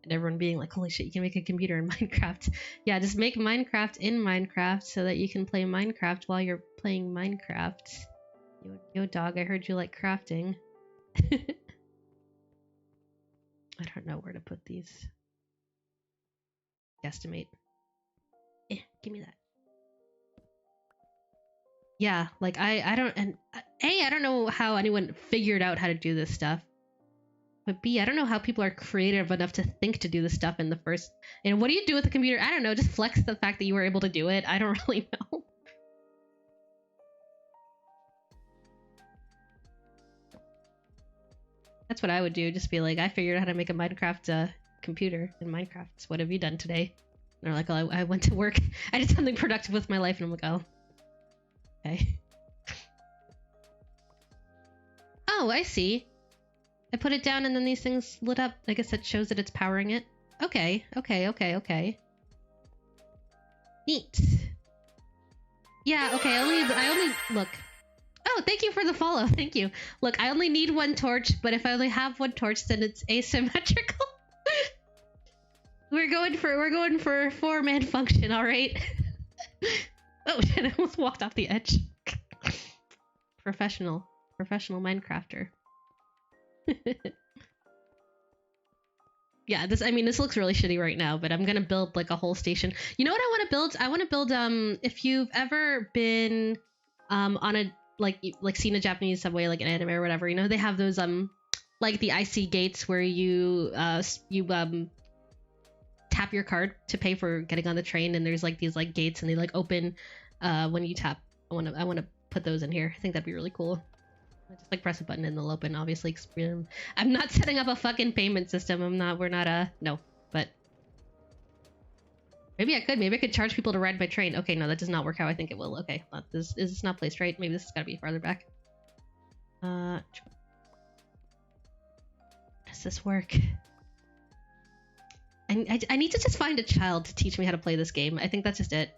and everyone being like, holy shit, you can make a computer in Minecraft. Yeah, just make Minecraft in Minecraft so that you can play Minecraft while you're playing Minecraft. Yo dog, I heard you like crafting. I don't know where to put these. Guesstimate. Give me that. Yeah, like I don't, and A, I don't know how anyone figured out how to do this stuff. But B, I don't know how people are creative enough to think to do this stuff in the first. And what do you do with a computer? I don't know. Just flex the fact that you were able to do it. I don't really know. That's what I would do. Just be like, I figured out how to make a Minecraft computer in Minecraft. So what have you done today? And they're like, oh, I went to work. I did something productive with my life. And I'm like, oh, okay. Oh, I see. I put it down and then these things lit up. I guess that shows that it's powering it. Okay, okay. Neat. Yeah, okay, I only look. Oh, thank you for the follow. Thank you. Look, I only need one torch, but if I only have one torch, then it's asymmetrical. we're going for 4-man function, all right? Oh shit, I almost walked off the edge. Professional Minecrafter. Yeah, this looks really shitty right now, but I'm gonna build like a whole station. You know what I want to build? I want to build if you've ever been on a like seen a Japanese subway, like an anime or whatever, you know, they have those like the icy gates where you tap your card to pay for getting on the train, and there's like these like gates and they like open when you tap. I want to put those in here. I think that'd be really cool. I just like press a button and they'll open, obviously. I'm not setting up a fucking payment system. We're not no, but maybe I could. Maybe I could charge people to ride my train. Okay, no, that does not work how I think it will. Okay, is this not placed right? Maybe this has got to be farther back. Does this work? I need to just find a child to teach me how to play this game. I think that's just it.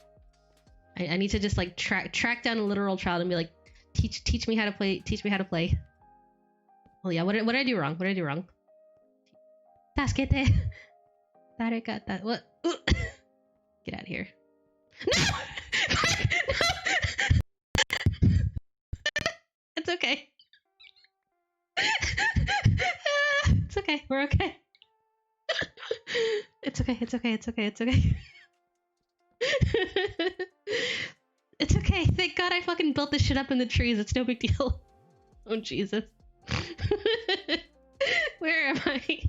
I need to just like track down a literal child and be like, teach me how to play. Teach me how to play. Well, yeah. What did I do wrong? What did I do wrong? Tasukete. That. What? Get out of here. No! No! It's okay. It's okay. We're okay. It's okay. It's okay. It's okay. It's okay. It's okay. Thank God I fucking built this shit up in the trees. It's no big deal. Oh, Jesus. Where am I?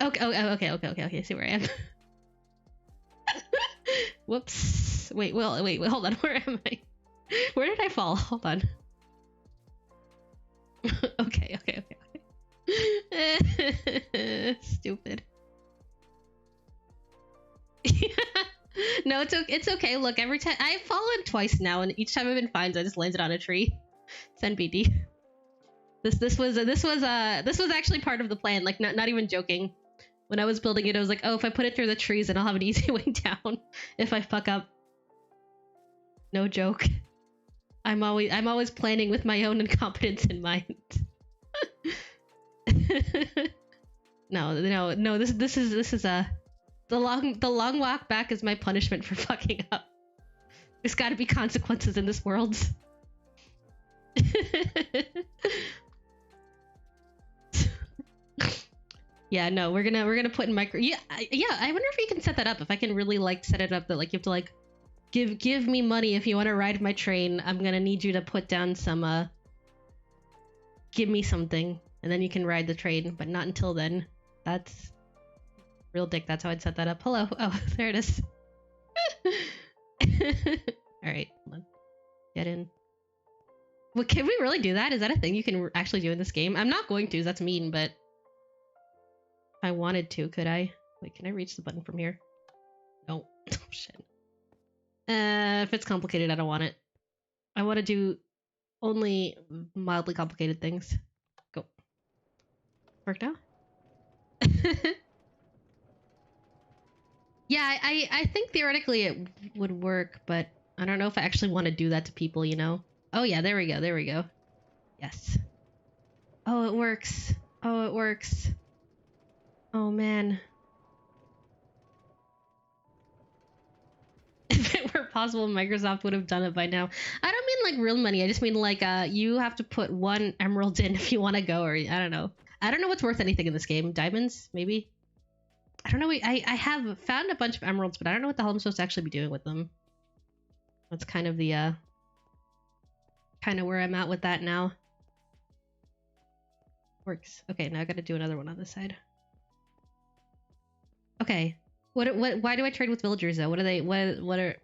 Okay. See where I am. Whoops. Wait, hold on. Where am I? Where did I fall? Hold on. Okay. Stupid. No, it's okay. Look, every time I've fallen twice now, and each time I've been fine, I just landed on a tree. It's NBD. This was actually part of the plan. Like, not even joking. When I was building it, I was like, oh, if I put it through the trees, then I'll have an easy way down. If I fuck up. No joke. I'm always planning with my own incompetence in mind. No. This is the long walk back is my punishment for fucking up. There's got to be consequences in this world. Yeah, no, we're gonna put in micro. Yeah. I wonder if you can set that up. If I can really like set it up that like you have to like give me money if you want to ride my train. I'm gonna need you to put down some give me something, and then you can ride the train. But not until then. That's real dick. That's how I'd set that up. Hello. Oh, there it is. All right, hold on. Get in. Well, can we really do that? Is that a thing you can actually do in this game? I'm not going to. That's mean, but if I wanted to, could I? Wait, can I reach the button from here? No. Oh, shit. If it's complicated, I don't want it. I want to do only mildly complicated things. Go. Work now? Yeah, I think theoretically it would work, but I don't know if I actually want to do that to people, you know? Oh yeah, there we go, there we go. Yes. Oh, it works. Oh, it works. Oh man. If it were possible, Microsoft would have done it by now. I don't mean like real money. I just mean like you have to put 1 emerald in if you want to go, or I don't know. I don't know what's worth anything in this game. Diamonds, maybe? I don't know. I have found a bunch of emeralds, but I don't know what the hell I'm supposed to actually be doing with them. That's kind of the kind of where I'm at with that now. Works. Okay, now I gotta do another one on this side. Okay. What why do I trade with villagers though? What are they what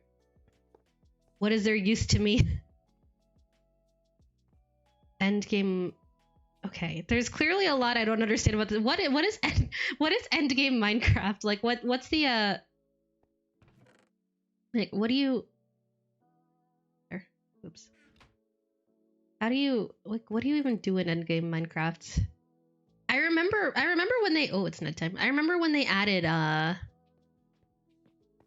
is their use to me? End game. Okay. There's clearly a lot I don't understand about this. What is end game Minecraft? Like what's the like what do you there. Oops. How do you like what do you even do in endgame Minecraft? I remember when they oh it's nighttime. I remember when they added I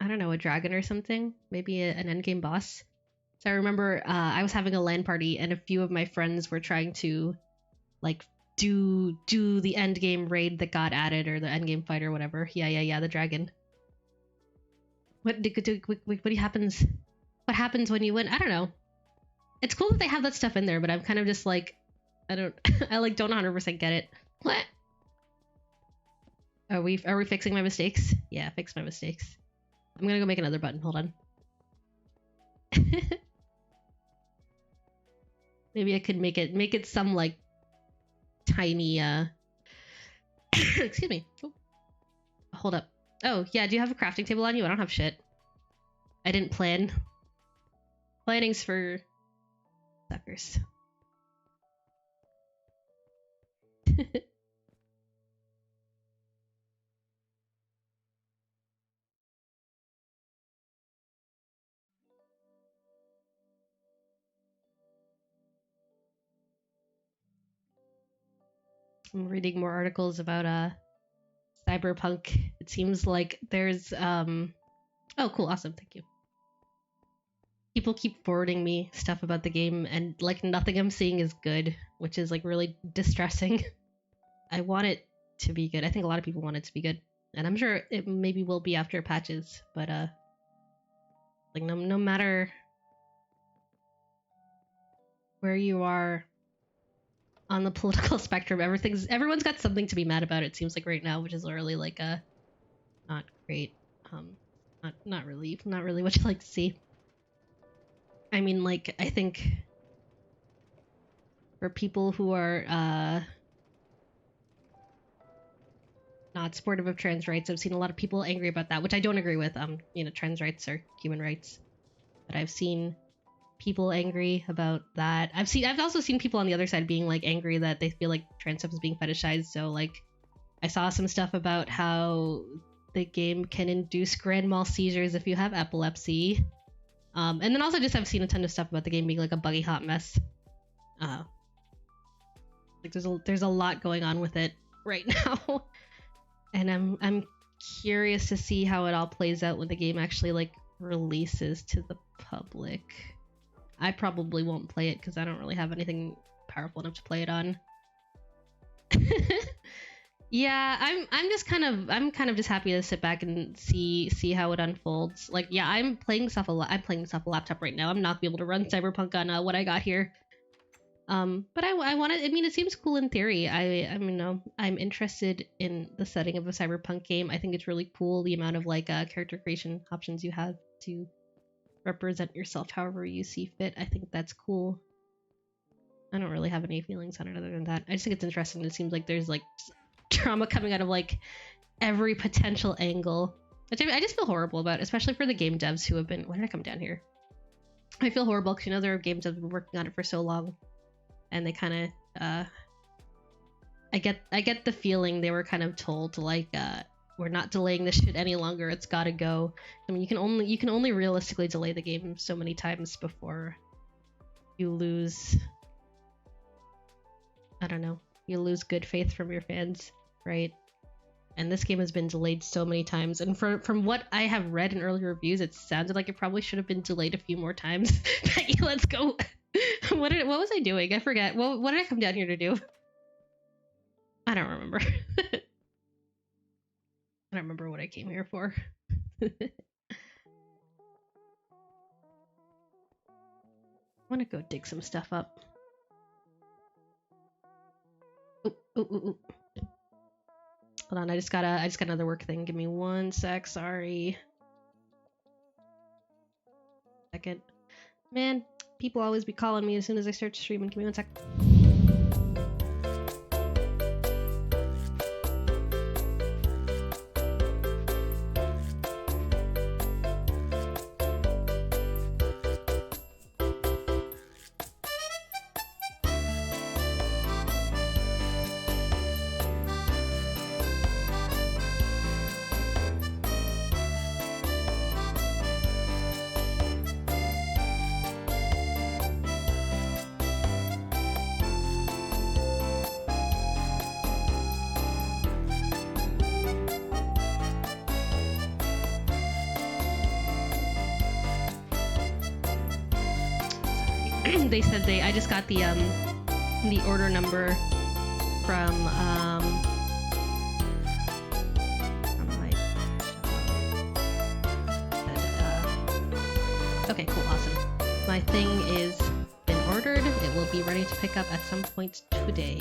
don't know, a dragon or something. Maybe an endgame boss. So I remember I was having a LAN party and a few of my friends were trying to like do the endgame raid that got added or the endgame fight or whatever. Yeah, the dragon. What happens? What happens when you win? I don't know. It's cool that they have that stuff in there, but I'm kind of just like I don't I like don't 100% get it. What? Are we fixing my mistakes? Yeah, fix my mistakes. I'm gonna go make another button. Hold on. Maybe I could make it some like tiny excuse me. Oh. Hold up. Oh, yeah, do you have a crafting table on you? I don't have shit. I didn't plan. Planning's for suckers. I'm reading more articles about cyberpunk. It seems like there's oh cool, awesome, thank you. People keep forwarding me stuff about the game and like nothing I'm seeing is good, which is like really distressing. I want it to be good. I think a lot of people want it to be good. And I'm sure it maybe will be after patches, but like no matter where you are on the political spectrum, everyone's got something to be mad about, it seems like right now, which is literally like not great. Not really what you like to see. I mean, like, I think for people who are not supportive of trans rights, I've seen a lot of people angry about that, which I don't agree with. You know, trans rights are human rights. But I've seen people angry about that. I've also seen people on the other side being like angry that they feel like trans stuff is being fetishized. So like I saw some stuff about how the game can induce grand mal seizures if you have epilepsy. And then also just I've seen a ton of stuff about the game being like a buggy hot mess. Like there's a lot going on with it right now. And I'm curious to see how it all plays out when the game actually like releases to the public. I probably won't play it because I don't really have anything powerful enough to play it on. Yeah, I'm kind of just happy to sit back and see how it unfolds. Like, yeah, I'm playing stuff a laptop right now. I'm not gonna be able to run Cyberpunk on what I got here. But I want to. I mean, it seems cool in theory. I mean, I'm interested in the setting of a Cyberpunk game. I think it's really cool the amount of like character creation options you have to represent yourself however you see fit. I think that's cool. I don't really have any feelings on it other than that. I just think it's interesting. It seems like there's like drama coming out of like every potential angle, which I just feel horrible about, especially for the game devs who have been. Why did I come down here? I feel horrible because there are games that have been working on it for so long, and they kind of I get the feeling they were kind of told like we're not delaying this shit any longer. It's gotta go. I mean, you can only realistically delay the game so many times before you lose. I don't know. You lose good faith from your fans, right? And this game has been delayed so many times. And from what I have read in early reviews, it sounded like it probably should have been delayed a few more times. Becky, let's go. What was I doing? I forget. What did I come down here to do? I don't remember. I don't remember what I came here for. I want to go dig some stuff up. Ooh. Hold on, I just got another work thing. Give me 1 sec. Sorry. Second. Man, people always be calling me as soon as I start streaming. Give me 1 sec. They said I just got the order number from my okay, cool, awesome. My thing is been ordered. It will be ready to pick up at some point today.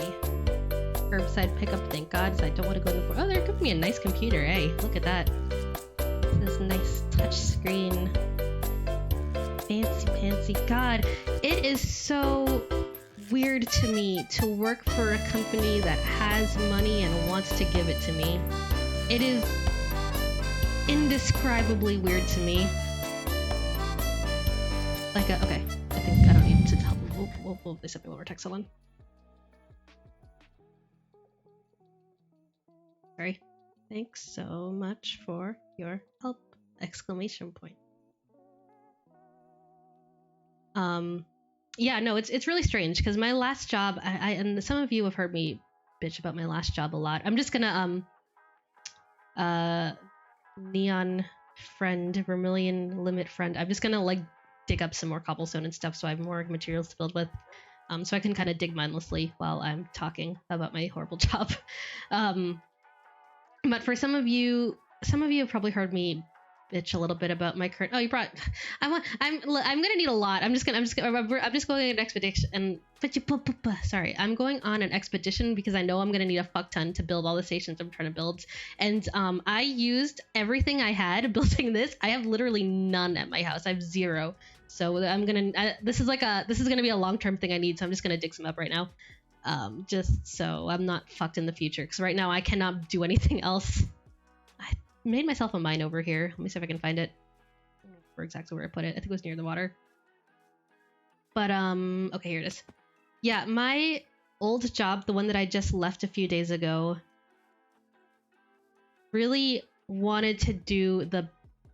Curbside pickup, thank God, so I don't want to go in the oh, they're giving me a nice computer. Hey, look at that. This nice touch screen. Fancy. God, it is so weird to me to work for a company that has money and wants to give it to me. It is indescribably weird to me. Like, okay, I think I don't need to tell them. Whoa, they sent me one more text. Hold on. Sorry. Thanks so much for your help! Exclamation point. Yeah, no, it's really strange because my last job, I and some of you have heard me bitch about my last job a lot. I'm just gonna neon friend, vermilion limit friend. I'm just gonna like dig up some more cobblestone and stuff so I have more materials to build with. So I can kind of dig mindlessly while I'm talking about my horrible job. But for some of you have probably heard me bitch a little bit about my current. Oh, you brought. I'm gonna need a lot. I'm just going on an expedition. And sorry, I'm going on an expedition because I know I'm gonna need a fuck ton to build all the stations I'm trying to build. And I used everything I had building this. I have literally none at my house. I have 0. So I'm gonna. This is gonna be a long-term thing I need. So I'm just gonna dig some up right now. Just so I'm not fucked in the future. Because right now I cannot do anything else. Made myself a mine over here. Let me see if I can find it. I don't remember exactly where I put it. I think it was near the water. But okay, here it is. Yeah, my old job, the one that I just left a few days ago, really wanted to do the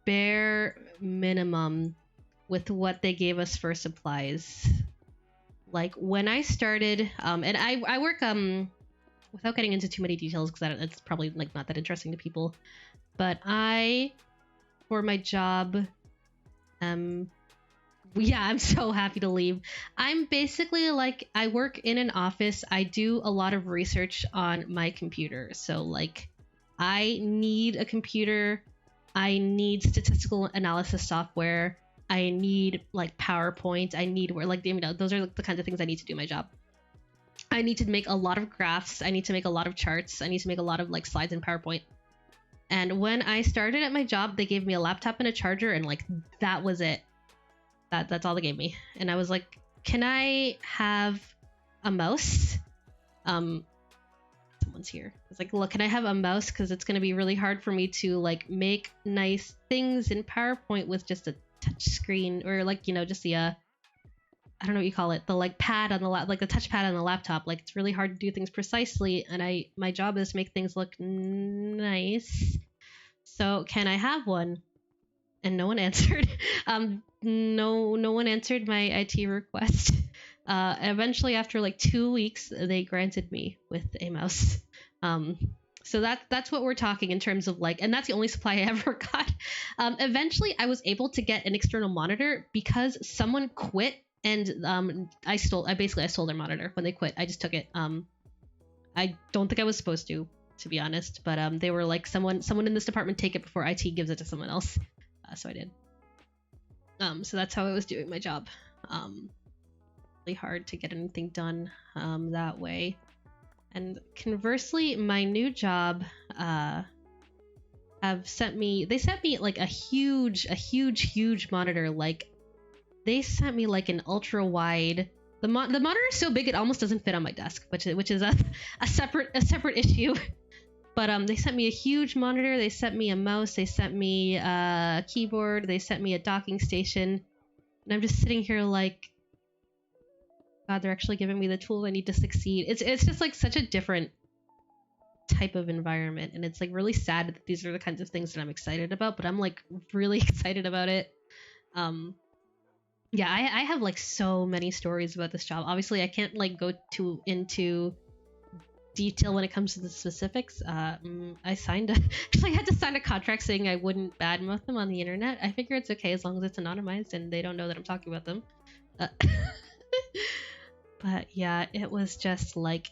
bare minimum with what they gave us for supplies. Like when I started, and I work without getting into too many details because it's probably like not that interesting to people. But for my job, yeah, I'm so happy to leave. I'm basically like, I work in an office. I do a lot of research on my computer. So like, I need a computer. I need statistical analysis software. I need like PowerPoint. I need those are the kinds of things I need to do my job. I need to make a lot of graphs. I need to make a lot of charts. I need to make a lot of like slides in PowerPoint. And when I started at my job, they gave me a laptop and a charger, and like that was it. That's all they gave me. And I was like, "Can I have a mouse?" Someone's here. I was like, "Look, can I have a mouse? Because it's gonna be really hard for me to like make nice things in PowerPoint with just a touch screen or like just the I don't know what you call it, the like pad on the like the touchpad on the laptop. Like it's really hard to do things precisely, and my job is to make things look nice. So can I have one?" And no one answered. No one answered my IT request. Eventually, after like 2 weeks, they granted me with a mouse. So that's what we're talking in terms of like, and that's the only supply I ever got. Eventually I was able to get an external monitor because someone quit, and I stole their monitor when they quit. I just took it. I don't think I was supposed to be honest, but they were like, someone in this department take it before IT gives it to someone else. So I did. So that's how I was doing my job. Really hard to get anything done that way. And conversely, my new job they sent me like a huge monitor. Like they sent me like an ultra wide. The monitor is so big it almost doesn't fit on my desk, which is a separate issue. But they sent me a huge monitor. They sent me a mouse. They sent me a keyboard. They sent me a docking station. And I'm just sitting here like, God, they're actually giving me the tools I need to succeed. It's just like such a different type of environment, and it's like really sad that these are the kinds of things that I'm excited about, but I'm like really excited about it. Yeah, I have like so many stories about this job. Obviously I can't like go into detail when it comes to the specifics. I had to sign a contract saying I wouldn't badmouth them on the internet. I figure it's okay as long as it's anonymized and they don't know that I'm talking about them. But yeah, it was just like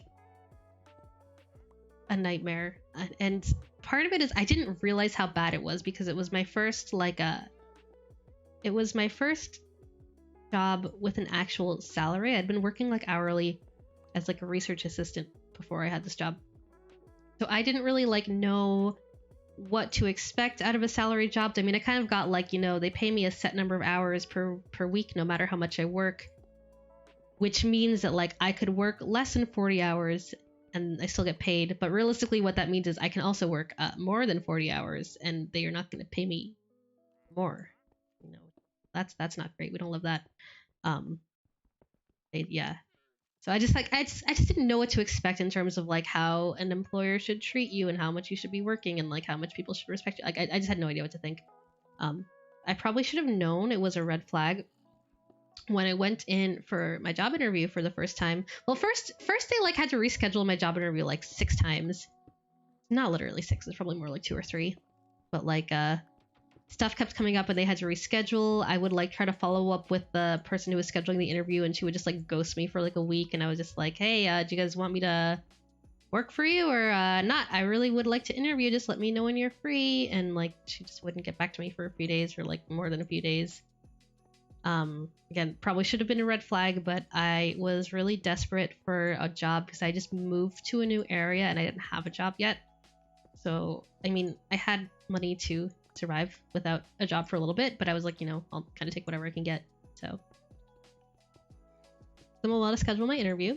a nightmare. And part of it is I didn't realize how bad it was because it was my first job with an actual salary. I'd been working like hourly as like a research assistant before I had this job. So I didn't really like know what to expect out of a salary job. I mean, I kind of got like, you know, they pay me a set number of hours per week no matter how much I work, which means that like I could work less than 40 hours and I still get paid. But realistically what that means is I can also work more than 40 hours and they are not going to pay me more. You know, that's not great. We don't love that. Yeah. So I just didn't know what to expect in terms of like how an employer should treat you and how much you should be working and like how much people should respect you. Like I just had no idea what to think. I probably should have known it was a red flag when I went in for my job interview for the first time. Well, first they like had to reschedule my job interview like 6 times. Not literally 6, it's probably more like 2 or 3. But like stuff kept coming up and they had to reschedule. I would like try to follow up with the person who was scheduling the interview and she would just like ghost me for like a week, and I was just like, hey, do you guys want me to work for you or not? I really would like to interview, just let me know when you're free. And like she just wouldn't get back to me for a few days or like more than a few days. Again, probably should have been a red flag, but I was really desperate for a job because I just moved to a new area and I didn't have a job yet. So I mean, I had money to survive without a job for a little bit, but I was like, you know, I'll kind of take whatever I can get. So I'm allowed to schedule my interview,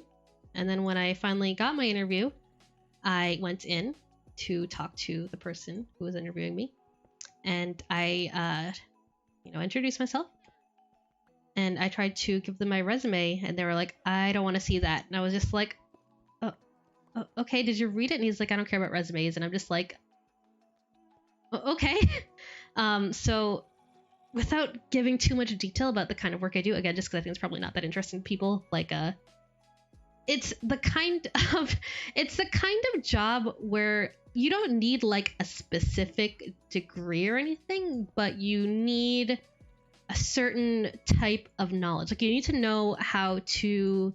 and then when I finally got my interview, I went in to talk to the person who was interviewing me, and I introduced myself and I tried to give them my resume, and they were like, I don't want to see that. And I was just like, oh, okay, did you read it? And he's like, I don't care about resumes. And I'm just like, okay. So without giving too much detail about the kind of work I do, again, just because I think it's probably not that interesting to people, like it's the kind of job where you don't need like a specific degree or anything, but you need a certain type of knowledge. Like you need to know how to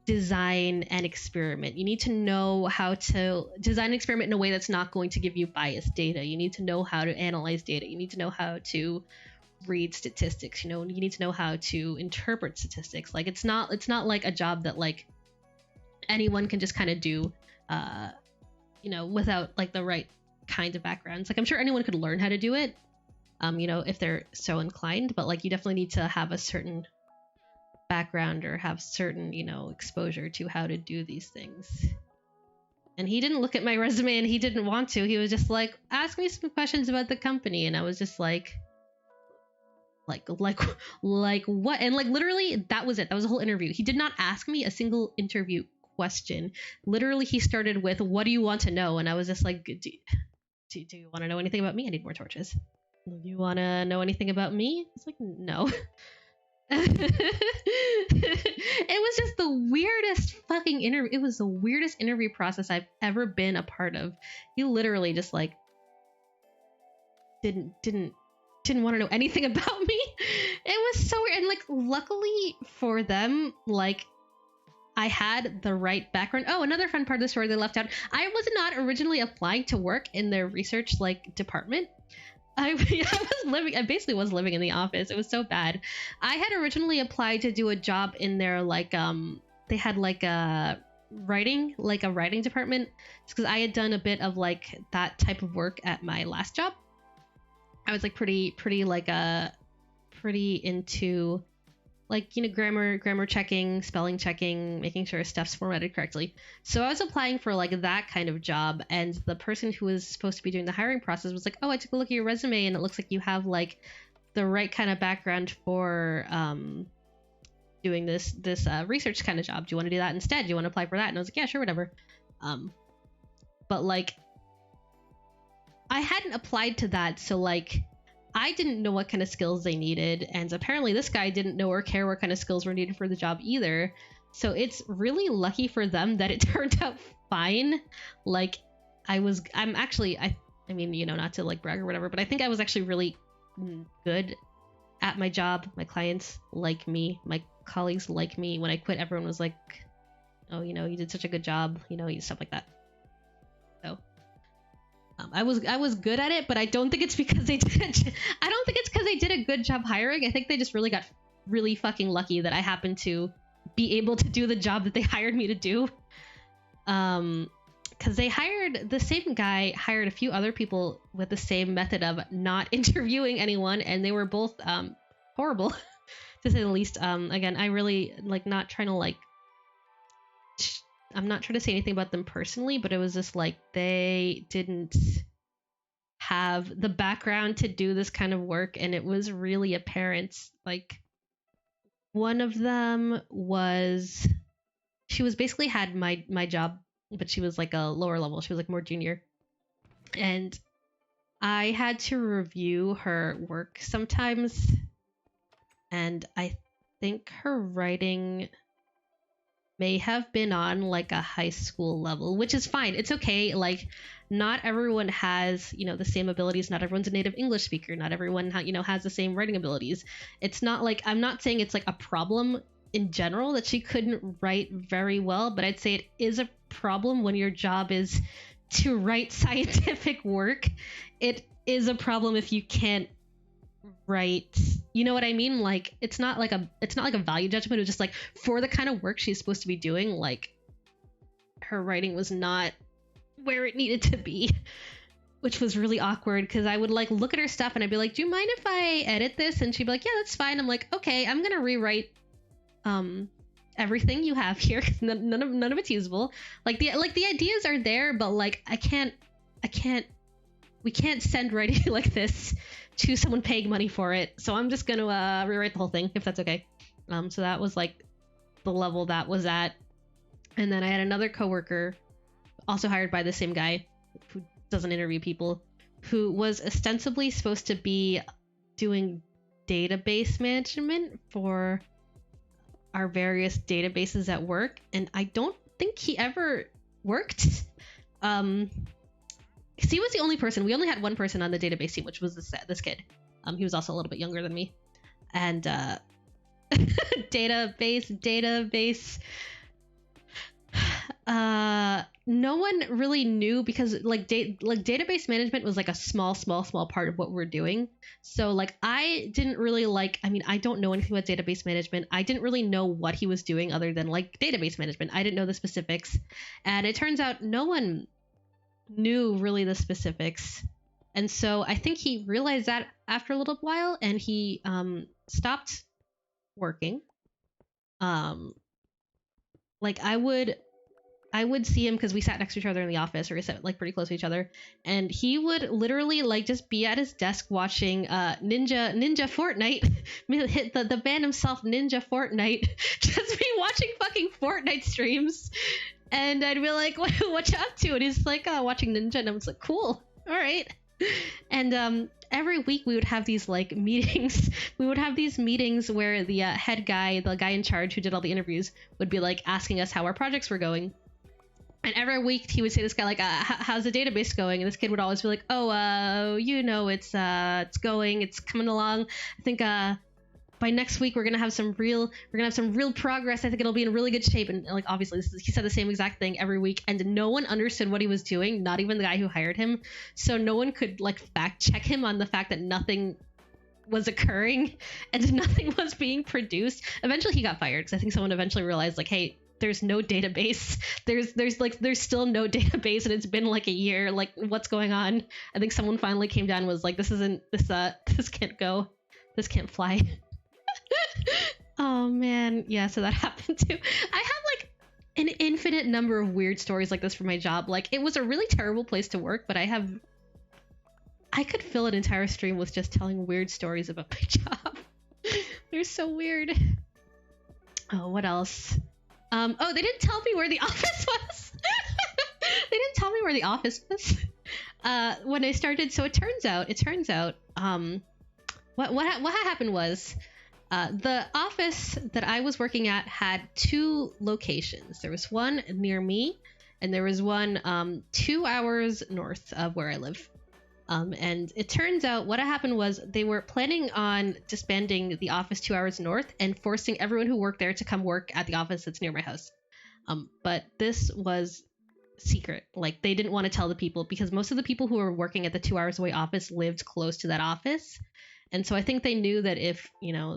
design an experiment. You need to know how to design an experiment in a way that's not going to give you biased data. You need to know how to analyze data. You need to know how to read statistics. You know, you need to know how to interpret statistics. Like it's not like a job that like anyone can just kind of do without like the right kind of backgrounds. Like I'm sure anyone could learn how to do it, if they're so inclined, but like you definitely need to have a certain background or have certain, exposure to how to do these things. And he didn't look at my resume and he didn't want to. He was just like, ask me some questions about the company. And I was just like what? And like literally that was it. That was the whole interview. He did not ask me a single interview question. Literally he started with, what do you want to know? And I was just like, do you want to know anything about me? I need more torches. Do you want to know anything about me? It's like, no. It was just the weirdest fucking interview. It was the weirdest interview process I've ever been a part of. He literally just like didn't want to know anything about me. It was so weird. And like luckily for them, like I had the right background. Oh, another fun part of the story they left out. I was not originally applying to work in their research like department. I basically was living in the office. It was so bad. I had originally applied to do a job in their like they had like a writing department, because I had done a bit of like that type of work at my last job. I was like pretty into like, you know, grammar checking, spelling checking, making sure stuff's formatted correctly. So I was applying for like that kind of job, and the person who was supposed to be doing the hiring process was like, oh, I took a look at your resume and it looks like you have like the right kind of background for doing this research kind of job. Do you want to do that instead? Do you want to apply for that? And I was like, yeah, sure, whatever. But like I hadn't applied to that, so like I didn't know what kind of skills they needed, and apparently this guy didn't know or care what kind of skills were needed for the job either. So it's really lucky for them that it turned out fine. Like I mean, you know, not to like brag or whatever, but I think I was actually really good at my job. My clients like me, my colleagues like me. When I quit, everyone was like, oh, you know, you did such a good job, you know, stuff like that. So I was good at it, but I don't think it's because they did I don't think it's because they did a good job hiring. I think they just really got really fucking lucky that I happened to be able to do the job that they hired me to do. Because they hired the same guy, hired a few other people with the same method of not interviewing anyone, and they were both horrible, to say the least. Again, I really like not trying to like. I'm not trying to say anything about them personally, but it was just like they didn't have the background to do this kind of work, and it was really apparent. Like one of them she was basically had my job, but she was like a lower level. She was like more junior, and I had to review her work sometimes, and I think her writing may have been on like a high school level, which is fine. It's okay. Like not everyone has, you know, the same abilities. Not everyone's a native English speaker. Not everyone, you know, has the same writing abilities. It's not like, I'm not saying it's like a problem in general that she couldn't write very well, but I'd say it is a problem when your job is to write scientific work. It is a problem if you can't write, you know what I mean? Like it's not like a value judgment. It's just like for the kind of work she's supposed to be doing, like her writing was not where it needed to be, which was really awkward because I would like look at her stuff and I'd be like, do you mind if I edit this? And she'd be like, yeah, that's fine. I'm like, okay, I'm gonna rewrite everything you have here. none of it's usable. Like the ideas are there, but like we can't send writing like this to someone paying money for it. So I'm just gonna rewrite the whole thing, if that's okay. So that was like the level that was at. And then I had another coworker, also hired by the same guy who doesn't interview people, who was ostensibly supposed to be doing database management for our various databases at work, and I don't think he ever worked. He was the only person. We only had one person on the database team, which was this kid. He was also a little bit younger than me. And database. No one really knew because database management was like a small part of what we're doing. So like I didn't really I don't know anything about database management. I didn't really know what he was doing other than like database management. I didn't know the specifics. And it turns out no one knew really the specifics, and so I think he realized that after a little while, and he stopped working. Like I would see him because we sat next to each other in the office, or we sat like pretty close to each other, and he would literally like just be at his desk watching Ninja Fortnite, hit the man himself, Ninja Fortnite, just be watching fucking Fortnite streams. And I'd be like, what you up to? And he's like, oh, watching Ninja. And I was like, cool. All right. And every week we would have these like meetings. We would have these meetings where the head guy, the guy in charge who did all the interviews, would be like asking us how our projects were going. And every week he would say to this guy like, how's the database going? And this kid would always be like, oh, it's going, it's coming along. I think by next week we're gonna have some real progress. I think it'll be in really good shape. And like obviously he said the same exact thing every week, and no one understood what he was doing, not even the guy who hired him. So no one could like fact check him on the fact that nothing was occurring and nothing was being produced. Eventually he got fired because I think someone eventually realized like, hey, there's no database. There's still no database, and it's been like a year. Like, what's going on? I think someone finally came down and was like, this can't go. This can't fly. Oh man, yeah, so that happened too. I have like an infinite number of weird stories like this for my job. Like, it was a really terrible place to work, but I could fill an entire stream with just telling weird stories about my job. They're so weird. Oh, what else? Oh, they didn't tell me where the office was. They didn't tell me where the office was when I started. So it turns out, what happened was, the office that I was working at had two locations. There was one near me, and there was one 2 hours north of where I live. And it turns out what happened was they were planning on disbanding the office 2 hours north and forcing everyone who worked there to come work at the office that's near my house. But this was secret. Like, they didn't want to tell the people because most of the people who were working at the 2 hours away office lived close to that office. And so I think they knew that if,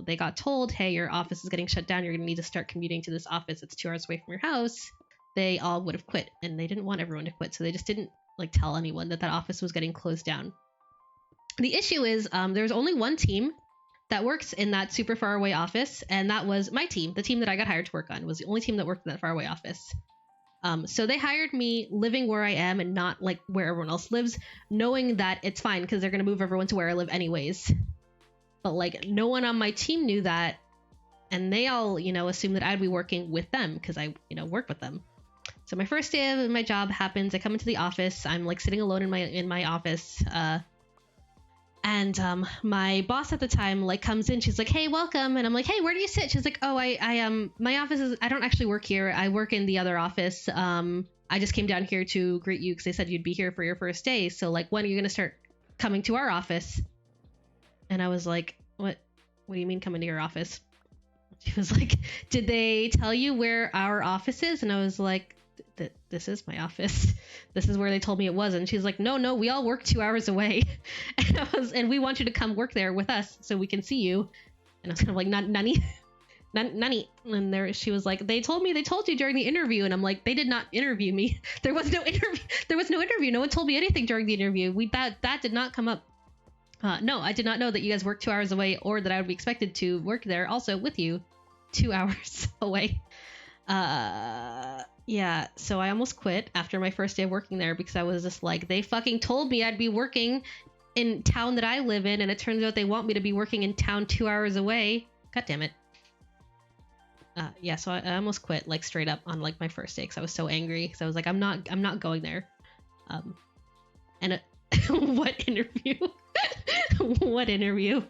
they got told, hey, your office is getting shut down, you're going to need to start commuting to this office that's 2 hours away from your house, they all would have quit. And they didn't want everyone to quit. So they just didn't tell anyone that office was getting closed down. The issue is there's only one team that works in that super far away office, and that was my team. The team that I got hired to work on was the only team that worked in that far away office. So they hired me living where I am and not like where everyone else lives, knowing that it's fine because they're going to move everyone to where I live anyways. But like, no one on my team knew that, and they all assumed that I'd be working with them because I work with them. So my first day of my job happens. I come into the office. I'm like sitting alone in my office. And my boss at the time like comes in. She's like, "Hey, welcome." And I'm like, "Hey, where do you sit?" She's like, "Oh, my office is. I don't actually work here. I work in the other office. I just came down here to greet you because they said you'd be here for your first day. So like, when are you gonna start coming to our office?" And I was like, "What? What do you mean coming to your office?" She was like, "Did they tell you where our office is?" And I was like, this is my office. This is where they told me it was. And she's like, no, we all work 2 hours away. And we want you to come work there with us so we can see you. And I was kind of like, nani. And she was like, they told you during the interview. And I'm like, they did not interview me. There was no interview. No one told me anything during the interview. That did not come up. No, I did not know that you guys work 2 hours away or that I would be expected to work there also with you 2 hours away. Yeah, so I almost quit after my first day of working there because I was just like, they fucking told me I'd be working in town that I live in, and it turns out they want me to be working in town 2 hours away. God damn it. Yeah, so I almost quit like straight up on like my first day because I was so angry because I was like, I'm not going there. And what interview? What interview?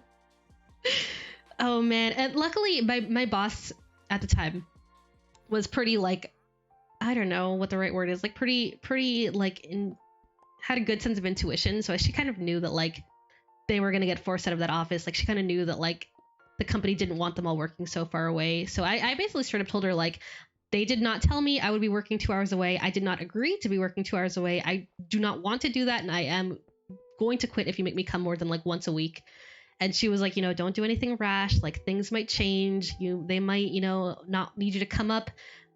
Oh man, and luckily my boss at the time was pretty like, I don't know what the right word is, like pretty like had a good sense of intuition. So she kind of knew that like they were going to get forced out of that office. Like she kind of knew that like the company didn't want them all working so far away. So I basically straight up told her like, they did not tell me I would be working 2 hours away. I did not agree to be working 2 hours away. I do not want to do that. And I am going to quit if you make me come more than like once a week. And she was like, don't do anything rash. Like things might change. They might, not need you to come up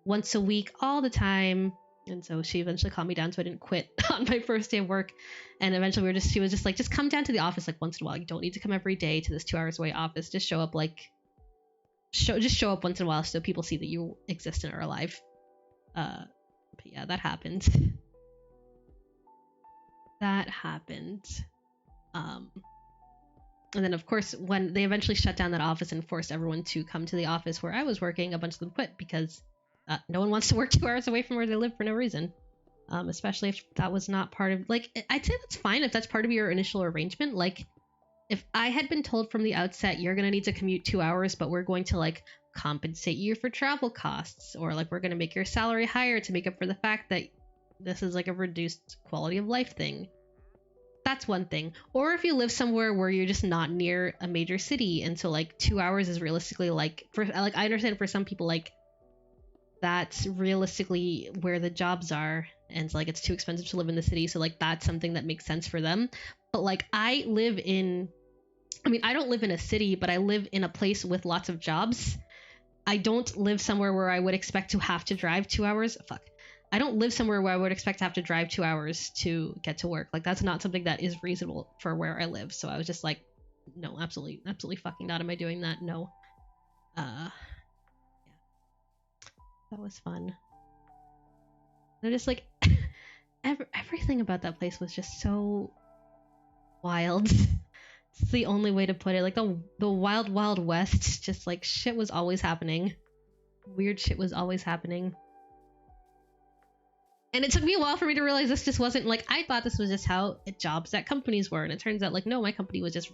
once a week all the time. And so she eventually calmed me down so I didn't quit on my first day of work. And eventually she was just like, just come down to the office like once in a while. You don't need to come every day to this 2 hours away office. Just show up show up once in a while so people see that you exist and are alive. But yeah, that happened. And then of course, when they eventually shut down that office and forced everyone to come to the office where I was working, a bunch of them quit because no one wants to work 2 hours away from where they live for no reason. especially if that was not part of, like, I'd say that's fine if that's part of your initial arrangement. Like, if I had been told from the outset, you're going to need to commute 2 hours, but we're going to like compensate you for travel costs, or like we're going to make your salary higher to make up for the fact that this is like a reduced quality of life thing, that's one thing. Or if you live somewhere where you're just not near a major city, and so like 2 hours is realistically, like, for like, I understand for some people, like, that's realistically where the jobs are, and it's like it's too expensive to live in the city, so like that's something that makes sense for them. But like, I don't live in a city, but I live in a place with lots of jobs. I don't live somewhere where I would expect to have to drive 2 hours. Fuck. I don't live somewhere where I would expect to have to drive 2 hours to get to work. Like, that's not something that is reasonable for where I live. So I was just like, no, absolutely fucking not am I doing that. No. Yeah. That was fun. They're just like, everything about that place was just so wild. It's the only way to put it. Like, the wild, wild west. Just like, shit was always happening. Weird shit was always happening. And it took me a while for me to realize this just wasn't, like, I thought this was just how jobs at companies were. And it turns out, like, no, my company was just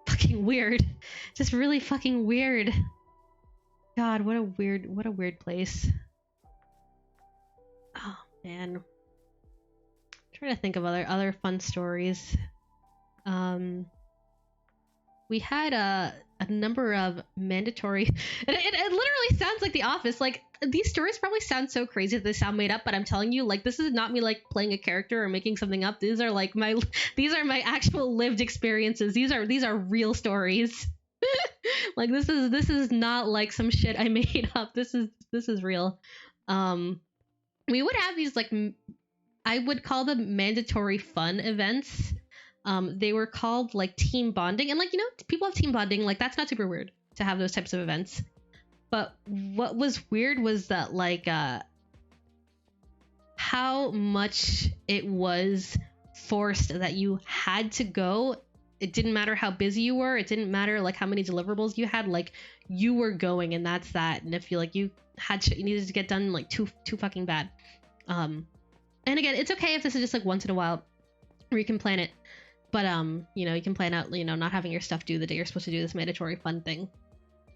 fucking weird. Just really fucking weird. God, what a weird place. Oh, man. I'm trying to think of other fun stories. We had a number of mandatory, and it literally sounds like The Office. Like, these stories probably sound so crazy that they sound made up, but I'm telling you, like, this is not me like playing a character or making something up. These are like my actual lived experiences. These are real stories. Like, this is not like some shit I made up. This is real. We would have these, like, I would call them mandatory fun events. They were called like team bonding, and like, you know, people have team bonding, like that's not super weird to have those types of events. But what was weird was that, like, how much it was forced that you had to go. It didn't matter how busy you were. It didn't matter like how many deliverables you had. Like, you were going, and that's that. And if you like you had shit you needed to get done, like too fucking bad. And again, it's okay if this is just like once in a while where you can plan it. But you know, you can plan out, you know, not having your stuff due the day you're supposed to do this mandatory fun thing.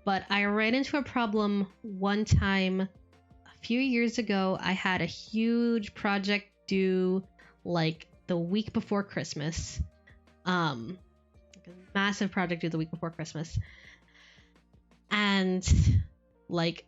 But I ran into a problem one time a few years ago. I had a huge project due like the week before Christmas. A massive project due the week before Christmas. And like,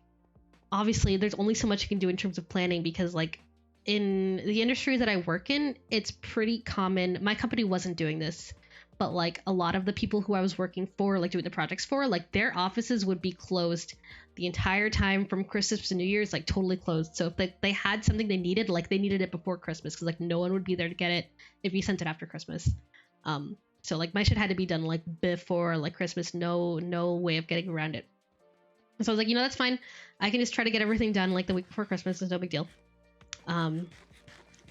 obviously there's only so much you can do in terms of planning, because like in the industry that I work in, it's pretty common. My company wasn't doing this, but like a lot of the people who I was working for, like doing the projects for, like their offices would be closed the entire time from Christmas to New Year's, like totally closed. So if they had something they needed, like they needed it before Christmas, because like no one would be there to get it if you sent it after Christmas. So like my shit had to be done like before like Christmas. No way of getting around it. So I was like, you know, that's fine. I can just try to get everything done like the week before Christmas. It's no big deal.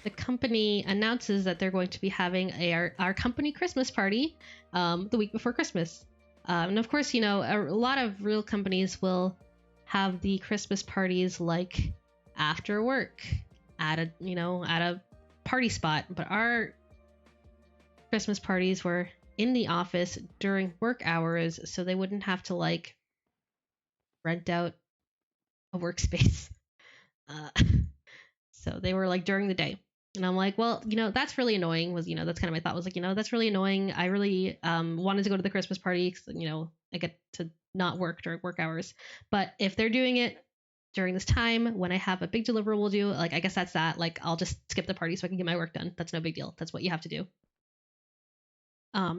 The company announces that they're going to be having our company Christmas party the week before Christmas. And of course, you know, a lot of real companies will have the Christmas parties like after work at a party spot. But our Christmas parties were in the office during work hours, so they wouldn't have to like rent out a workspace. So they were like during the day. And I'm like, well, you know, that's really annoying. Was, you know, that's kind of my thought, was like, you know, that's really annoying. I really wanted to go to the Christmas party because, you know, I get to not work during work hours. But if they're doing it during this time when I have a big deliverable due, like, I guess that's that. Like, I'll just skip the party so I can get my work done. That's no big deal. That's what you have to do.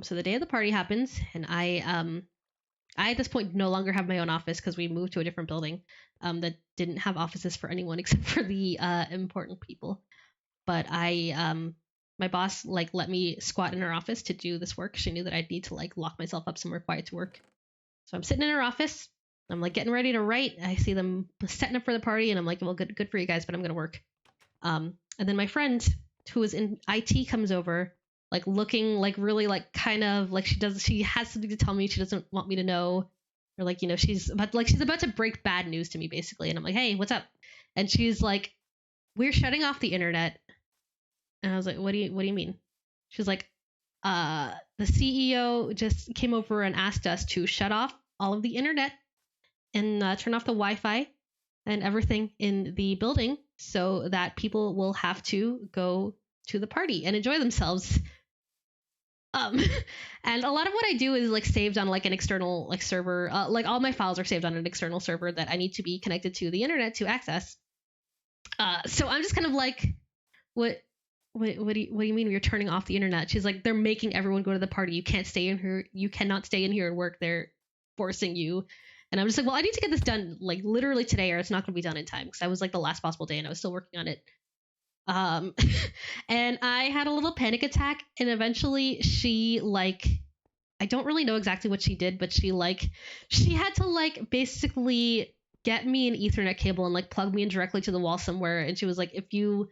So the day of the party happens, and I at this point no longer have my own office because we moved to a different building that didn't have offices for anyone except for the important people. But my boss like let me squat in her office to do this work. She knew that I'd need to like lock myself up somewhere quiet to work. So I'm sitting in her office. I'm like getting ready to write. I see them setting up for the party, and I'm like, well, good for you guys, but I'm gonna work. And then my friend who was in IT comes over, like looking like really like kind of like she has something to tell me she doesn't want me to know, or like, you know, she's about to break bad news to me basically. And I'm like, hey, what's up? And she's like, we're shutting off the internet. And I was like, what do you mean? She's like, the CEO just came over and asked us to shut off all of the internet and turn off the Wi-Fi and everything in the building so that people will have to go to the party and enjoy themselves. And a lot of what I do is like saved on like an external like server. Like all my files are saved on an external server that I need to be connected to the internet to access. So I'm just kind of like, what do you mean you're turning off the internet? She's like, they're making everyone go to the party. You can't stay in here. You cannot stay in here and work. They're forcing you. And I'm just like, well, I need to get this done like literally today, or it's not going to be done in time, because I was like the last possible day and I was still working on it. And I had a little panic attack, and eventually she like, I don't really know exactly what she did, but she had to like basically get me an Ethernet cable and like plug me in directly to the wall somewhere. And she was like, if you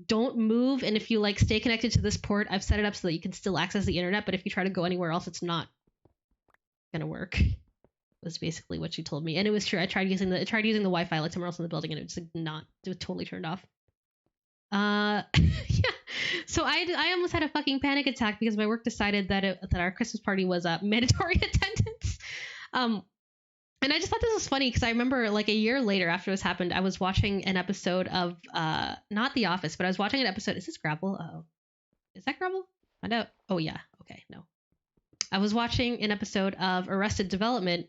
don't move and if you like stay connected to this port, I've set it up so that you can still access the internet, but if you try to go anywhere else, it's not gonna work. Was basically what she told me. And it was true. I tried using the Wi-Fi like somewhere else in the building, and it was like it was totally turned off. Yeah. So I almost had a fucking panic attack because my work decided that our Christmas party was mandatory attendance. And I just thought this was funny because I remember like a year later after this happened, I was watching an episode of not The Office, but I was watching an episode. Is this Grapple? Oh, is that Grapple? Find out. Oh yeah. Okay. No. I was watching an episode of Arrested Development.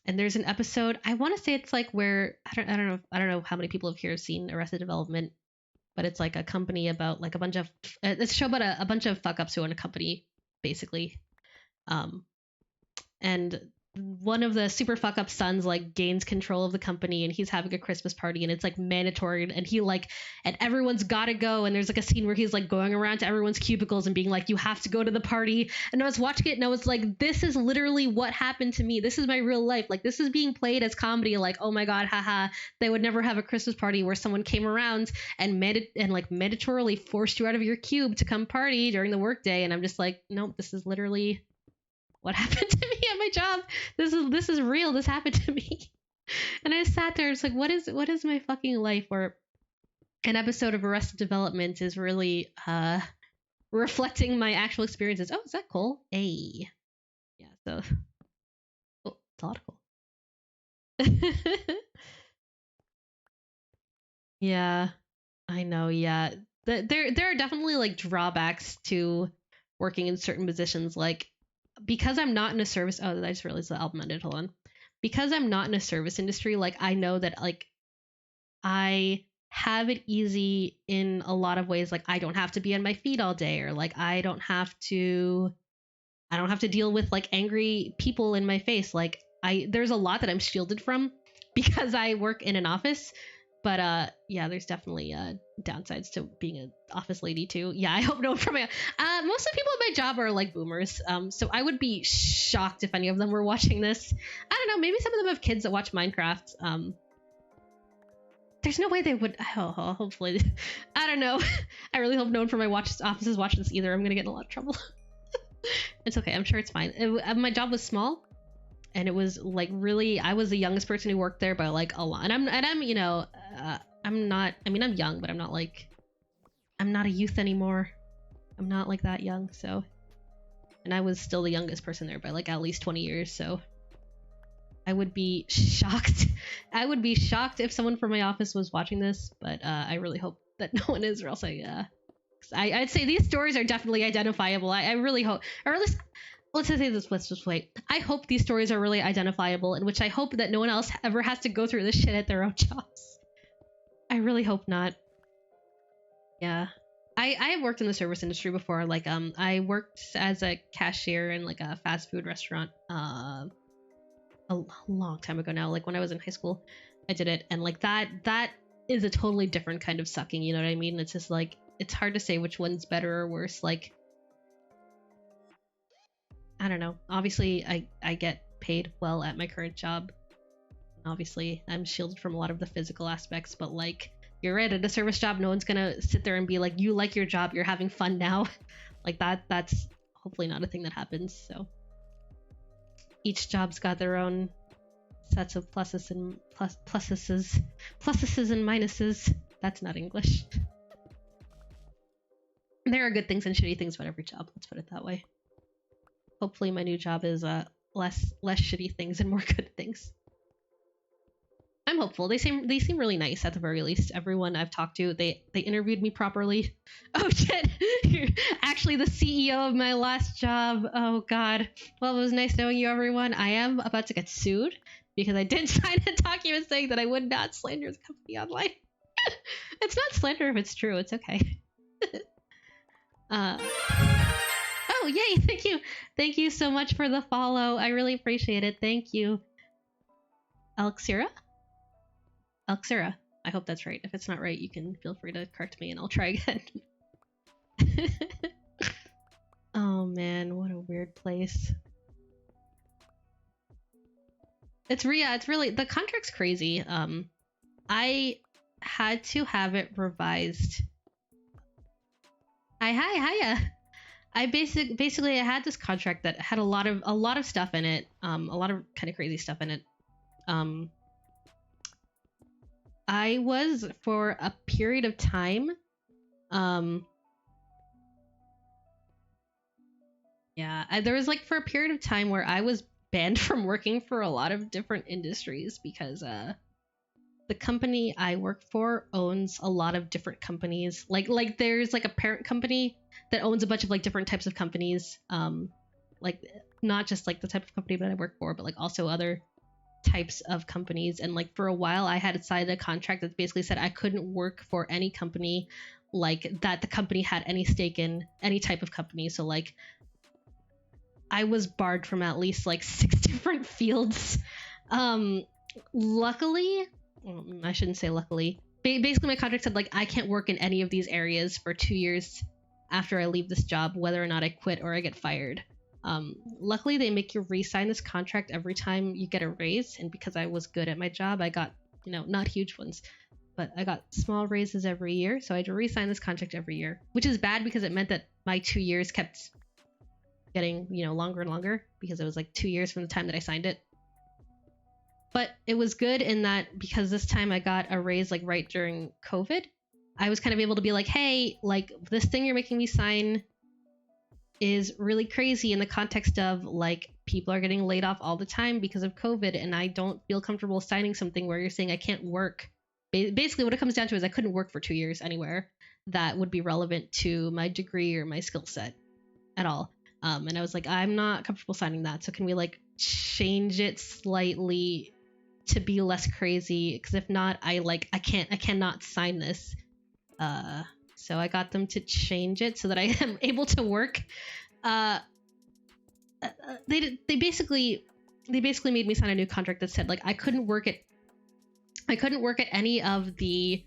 And there's an episode, I want to say it's like where I don't know how many people here have seen Arrested Development, but it's like a company about like a bunch of it's a show about a bunch of fuck ups who own a company basically. And one of the super fuck up sons like gains control of the company, and he's having a Christmas party, and it's like mandatory, and he like, and everyone's gotta go, and there's like a scene where he's like going around to everyone's cubicles and being like, you have to go to the party. And I was watching it and I was like, this is literally what happened to me. This is my real life. Like, this is being played as comedy. Like, oh my god, haha, they would never have a Christmas party where someone came around and like mandatorily forced you out of your cube to come party during the workday. And I'm just like, nope, this is literally what happened to me at my job. This is real. This happened to me. And I sat there. It's like, what is my fucking life? Or an episode of Arrested Development is really reflecting my actual experiences. Oh, is that cool? Hey. Yeah, so oh, it's a lot of cool. Yeah, I know, yeah. There are definitely like drawbacks to working in certain positions, like because I'm not in a service. Oh, I just realized the album ended. Hold on. Because I'm not in a service industry, like I know that like I have it easy in a lot of ways. Like I don't have to be on my feet all day, or like I don't have to deal with like angry people in my face. Like there's a lot that I'm shielded from because I work in an office. But yeah, there's definitely downsides to being an office lady too. Yeah, I hope no one from my most of the people at my job are like boomers. So I would be shocked if any of them were watching this. I don't know, maybe some of them have kids that watch Minecraft. There's no way they would. Oh, hopefully, I don't know. I really hope no one from my office is watching this either. I'm gonna get in a lot of trouble. It's okay. I'm sure it's fine. My job was small. And it was like really, I was the youngest person who worked there by like a lot. And I'm you know, I'm not, I mean, I'm young, but I'm not a youth anymore. I'm not like that young. So, and I was still the youngest person there by like at least 20 years. So I would be shocked. I would be shocked if someone from my office was watching this, but I really hope that no one is, or else I'd say these stories are definitely identifiable. I really hope, or at least, let's say this, let's just wait. I hope these stories are really identifiable, in which I hope that no one else ever has to go through this shit at their own jobs. I really hope not. Yeah. I have worked in the service industry before. Like, I worked as a cashier in like a fast food restaurant, a long time ago now. Like when I was in high school, I did it. And like that is a totally different kind of sucking. You know what I mean? It's just like, it's hard to say which one's better or worse. Like, I don't know. Obviously, I get paid well at my current job. Obviously, I'm shielded from a lot of the physical aspects, but like, you're right, at a service job, no one's gonna sit there and be like, you like your job, you're having fun now. Like that's hopefully not a thing that happens. So each job's got their own sets of pluses and minuses. That's not English. There are good things and shitty things about every job. Let's put it that way. Hopefully my new job is less shitty things and more good things. I'm hopeful. They seem really nice at the very least. Everyone I've talked to, they interviewed me properly. Oh shit! You're actually the CEO of my last job. Oh god. Well, it was nice knowing you, everyone. I am about to get sued because I did sign a document saying that I would not slander the company online. It's not slander if it's true. It's okay. Oh yay! Thank you so much for the follow. I really appreciate it. Thank you, Alexira. I hope that's right. If it's not right, you can feel free to correct me and I'll try again. Oh man, what a weird place. It's really, the contract's crazy. I had to have it revised. Hiya. I basically I had this contract that had a lot of stuff in it, a lot of kind of crazy stuff in it. I was for a period of time, there was like for a period of time where I was banned from working for a lot of different industries because the company I work for owns a lot of different companies. Like there's like a parent company that owns a bunch of like different types of companies. Like not just like the type of company that I work for, but like also other types of companies. And like for a while I had signed a contract that basically said I couldn't work for any company like that the company had any stake in, any type of company. So like I was barred from at least like 6 different fields. Luckily, I shouldn't say luckily. Basically my contract said like I can't work in any of these areas for 2 years after I leave this job, whether or not I quit or I get fired. Luckily they make you re-sign this contract every time you get a raise, and because I was good at my job, I got, you know, not huge ones, but I got small raises every year, so I had to re-sign this contract every year, which is bad because it meant that my 2 years kept getting, you know, longer and longer because it was like 2 years from the time that I signed it. But it was good in that because this time I got a raise like right during COVID, I was kind of able to be like, hey, like this thing you're making me sign is really crazy in the context of like people are getting laid off all the time because of COVID, and I don't feel comfortable signing something where you're saying I can't work. Basically what it comes down to is I couldn't work for 2 years anywhere that would be relevant to my degree or my skill set at all. And I was like, I'm not comfortable signing that, so can we like change it slightly to be less crazy, because if not I cannot sign this. So I got them to change it so that I am able to work. They basically made me sign a new contract that said like I couldn't work at any of the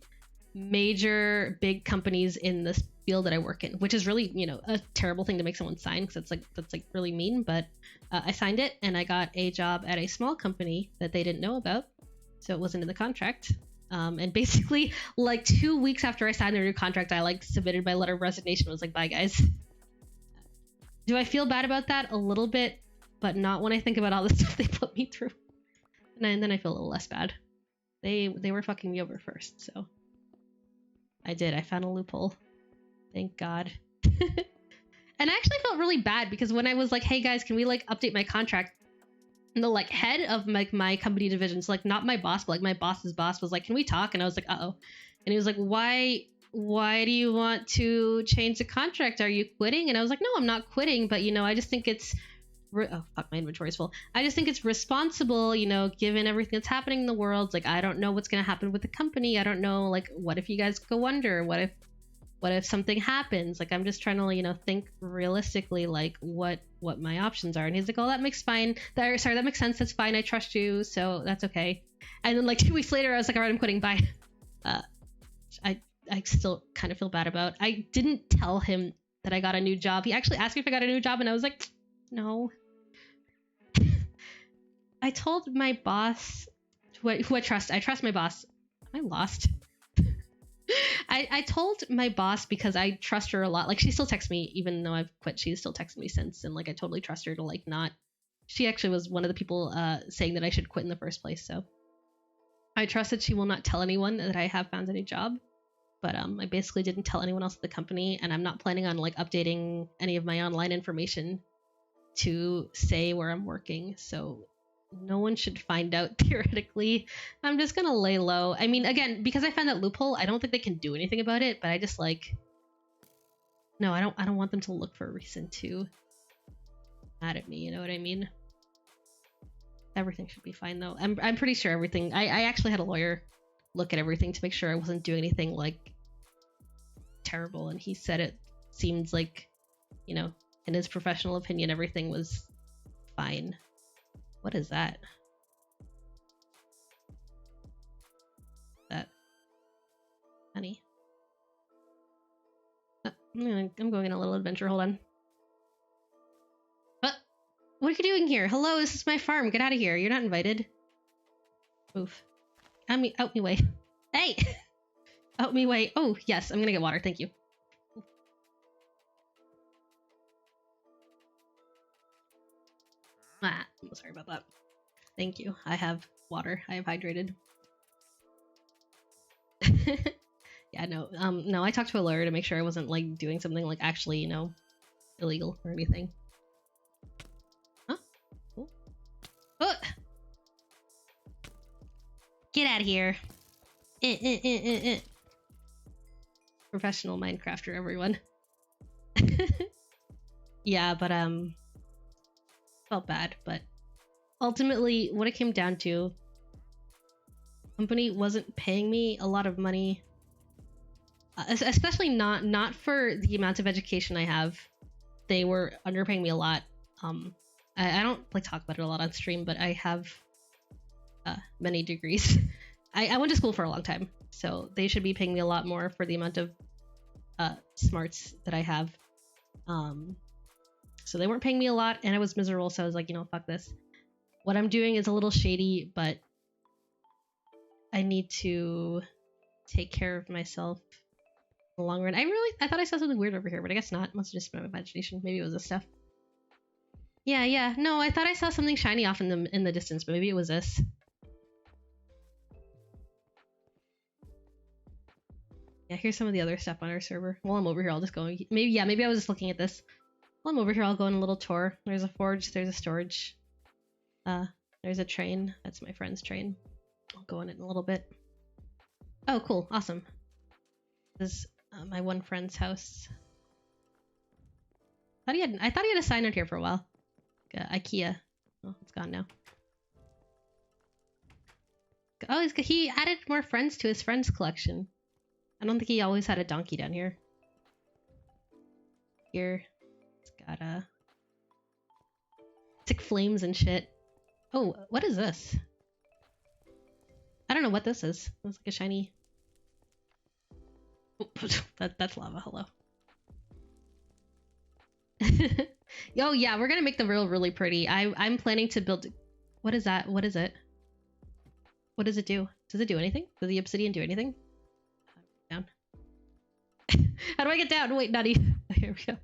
major big companies in this field that I work in, which is really, you know, a terrible thing to make someone sign because that's really mean. But I signed it and I got a job at a small company that they didn't know about, so it wasn't in the contract. And basically like 2 weeks after I signed the new contract, I like submitted my letter of resignation. I was like, bye guys. Do I feel bad about that? A little bit, but not when I think about all the stuff they put me through. And then I feel a little less bad. They were fucking me over first, so I found a loophole. Thank God. And I actually felt really bad because when I was like, hey guys, can we like update my contract? And the like head of my company division, so like not my boss, but like my boss's boss was like, can we talk? And I was like, uh-oh. And he was like, why do you want to change the contract? Are you quitting? And I was like, no, I'm not quitting, but you know, I just think it's oh fuck, my inventory's full. I just think it's responsible, you know, given everything that's happening in the world. Like I don't know what's gonna happen with the company. I don't know, like what if you guys go under? What if something happens? Like I'm just trying to, you know, think realistically, like what my options are. And he's like, oh, that makes sense, that's fine, I trust you, so that's okay. And then like 2 weeks later I was like, all right, I'm quitting, bye. I still kind of feel bad about. I didn't tell him that I got a new job. He actually asked me if I got a new job and I was like, no. I told my boss, who I trust my boss. Am I lost? I told my boss because I trust her a lot. Like she still texts me even though I've quit. She's still texted me since, and like I totally trust her to like not. She actually was one of the people saying that I should quit in the first place. So I trust that she will not tell anyone that I have found a new job. but I basically didn't tell anyone else at the company, and I'm not planning on like updating any of my online information to say where I'm working, so no one should find out theoretically. I'm just gonna lay low. I mean, again, because I found that loophole, I don't think they can do anything about it, but I just like, no, I don't want them to look for a reason to mad at me, you know what I mean? Everything should be fine though. I'm pretty sure everything, I actually had a lawyer look at everything to make sure I wasn't doing anything like terrible, and he said it seems like, you know, in his professional opinion, everything was fine. What is that? That honey. I'm going on a little adventure. Hold on. What are you doing here? Hello, this is my farm. Get out of here. You're not invited. Move. Out me way. Hey! Out me way. Oh, yes. I'm gonna get water. Thank you. I'm sorry about that. Thank you. I have water. I have hydrated. Yeah, no. No, I talked to a lawyer to make sure I wasn't like doing something like actually, you know, illegal or anything. Huh? Cool. Oh! Get out of here. Professional Minecrafter, everyone. Yeah, but felt bad, but ultimately what it came down to, company wasn't paying me a lot of money, especially not for the amount of education I have. They were underpaying me a lot. I don't like talk about it a lot on stream, but I have many degrees. I went to school for a long time, so they should be paying me a lot more for the amount of smarts that I have. So they weren't paying me a lot, and I was miserable, so I was like, you know, fuck this. What I'm doing is a little shady, but I need to take care of myself in the long run. I thought I saw something weird over here, but I guess not. It must have just been my imagination. Maybe it was this stuff. Yeah. No, I thought I saw something shiny off in the distance, but maybe it was this. Yeah, here's some of the other stuff on our server. While I'm over here, I'll just go. Maybe I was just looking at this. While I'm over here, I'll go on a little tour. There's a forge. There's a storage. There's a train. That's my friend's train. I'll go on it in a little bit. Oh, cool. Awesome. This is my one friend's house. I thought he had a sign out here for a while. IKEA. Oh, it's gone now. Oh, he added more friends to his friends collection. I don't think he always had a donkey down here. Here. It's got it's like flames and shit. Oh, what is this? I don't know what this is. It's like a shiny... Oh, that's lava. Hello. Oh yeah, we're gonna make the world really pretty. I'm planning to build... What is that? What is it? What does it do? Does it do anything? Does the obsidian do anything? Down. How do I get down? Wait, nutty. Here we go.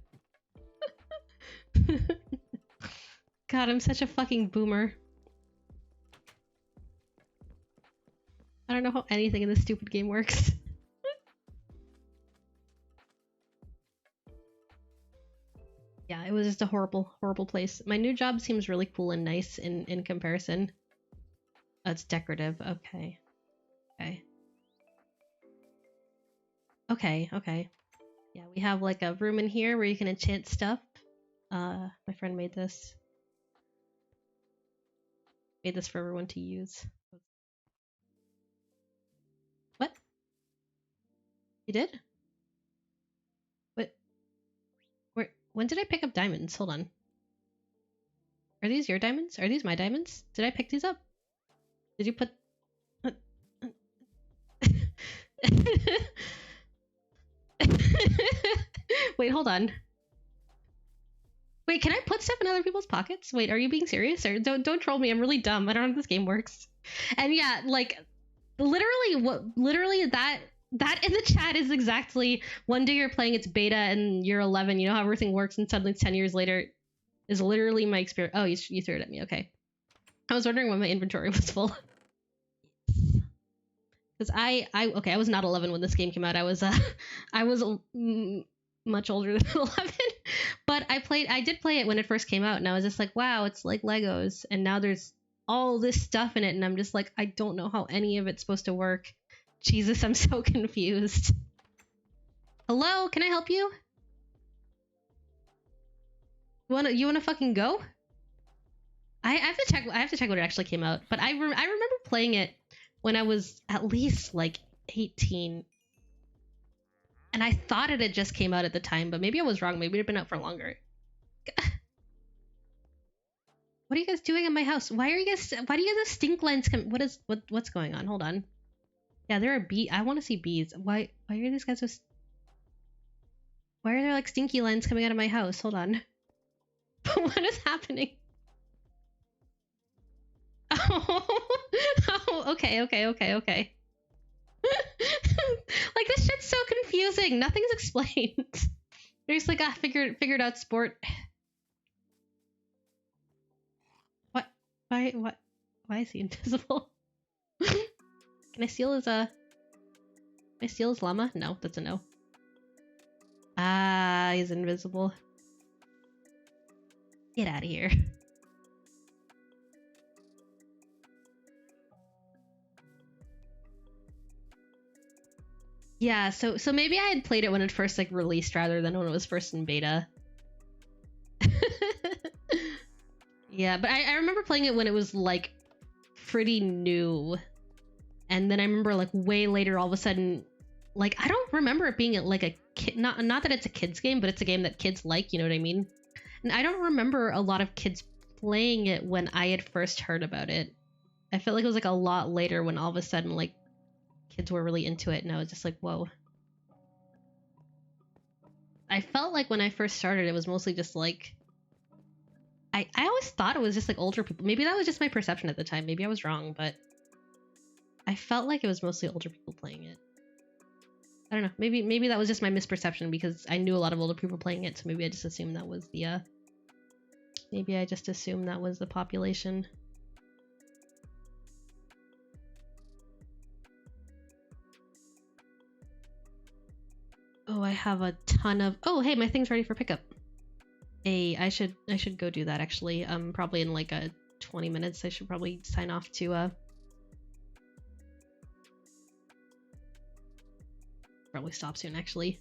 God, I'm such a fucking boomer. I don't know how anything in this stupid game works. Yeah, it was just a horrible, horrible place. My new job seems really cool and nice in comparison. Oh, it's decorative. Okay. Okay. Yeah, we have like a room in here where you can enchant stuff. My friend made this. Made this for everyone to use. What? You did? What? Where? When did I pick up diamonds? Hold on. Are these your diamonds? Are these my diamonds? Did I pick these up? Did you put... Wait, hold on. Wait, can I put stuff in other people's pockets? Wait, are you being serious? Or don't troll me. I'm really dumb. I don't know how this game works. And yeah, like literally that in the chat is exactly one day you're playing its beta and you're 11, you know how everything works, and suddenly 10 years later is literally my experience. Oh, you threw it at me. Okay. I was wondering when my inventory was full. Because okay, I was not 11 when this game came out. I was much older than 11, but I did play it when it first came out, and I was just like, wow, it's like Legos, and now there's all this stuff in it, and I'm just like, I don't know how any of it's supposed to work. Jesus, I'm so confused. Hello, can I help you? You wanna fucking go? I have to check. I have to check when it actually came out. But I remember playing it when I was at least like 18, and I thought it had just came out at the time. But maybe I was wrong. Maybe it had been out for longer. What are you guys doing in my house? Why do you guys have stink lines come? What's going on? Hold on. Yeah, there are bees. I want to see bees. Why are these guys so? Why are there like stinky lines coming out of my house? Hold on. What is happening? Oh, okay. Like, this shit's so confusing. Nothing's explained. There's like a figured out sport. What? Why is he invisible? Can I steal his llama? No, that's a no. Ah, he's invisible. Get out of here. Yeah, so maybe I had played it when it first like released rather than when it was first in beta. Yeah, but I remember playing it when it was like pretty new. And then I remember like way later all of a sudden, like I don't remember it being like a kid, not that it's a kids game, but it's a game that kids like, you know what I mean? And I don't remember a lot of kids playing it when I had first heard about it. I felt like it was like a lot later when all of a sudden like kids were really into it, and I was just like, whoa. I felt like when I first started, it was mostly just like, I always thought it was just like older people. Maybe that was just my perception at the time. Maybe I was wrong, but I felt like it was mostly older people playing it. I don't know. Maybe that was just my misperception because I knew a lot of older people playing it, so maybe I just assumed that was the population. Oh, I have a ton of... Oh, hey, my thing's ready for pickup. Hey, I should go do that, actually. Probably in like 20 minutes. I should probably sign off to... Probably stop soon, actually.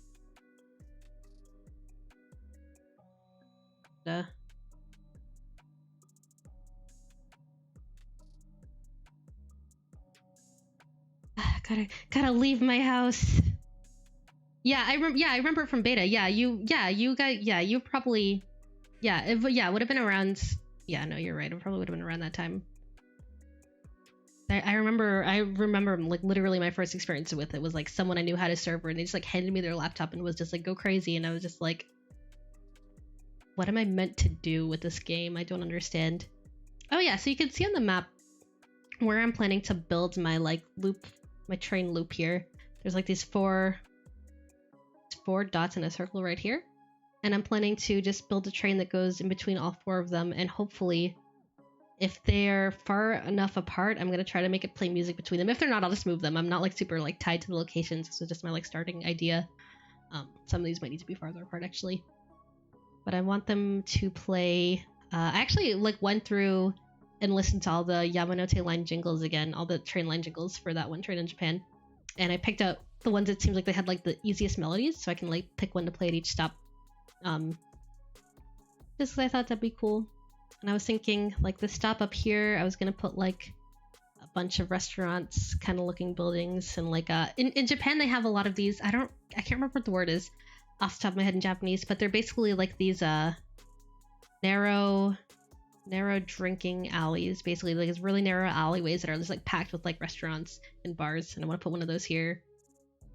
Gotta leave my house. Yeah, I remember it from beta. You probably, it would have been around. Yeah, no, you're right. It probably would have been around that time. I remember like literally my first experience with it was like someone I knew had a server and they just like handed me their laptop and was just like, go crazy, and I was just like, what am I meant to do with this game? I don't understand. Oh yeah, so you can see on the map where I'm planning to build my like loop, my train loop here. There's like these four dots in a circle right here, and I'm planning to just build a train that goes in between all four of them, and hopefully if they're far enough apart, I'm gonna try to make it play music between them. If they're not, I'll just move them. I'm not like super like tied to the locations. This is just my like starting idea. Some of these might need to be farther apart actually, but I want them to play. I actually like went through and listened to all the Yamanote line jingles again, all the train line jingles for that one train in Japan, and I picked out the ones that seems like they had like the easiest melodies, so I can like pick one to play at each stop. Just because I thought that'd be cool. And I was thinking like the stop up here, I was gonna put like a bunch of restaurants kind of looking buildings, and like in Japan they have a lot of these. I can't remember what the word is off the top of my head in Japanese, but they're basically like these narrow drinking alleys, basically like it's really narrow alleyways that are just like packed with like restaurants and bars, and I want to put one of those here.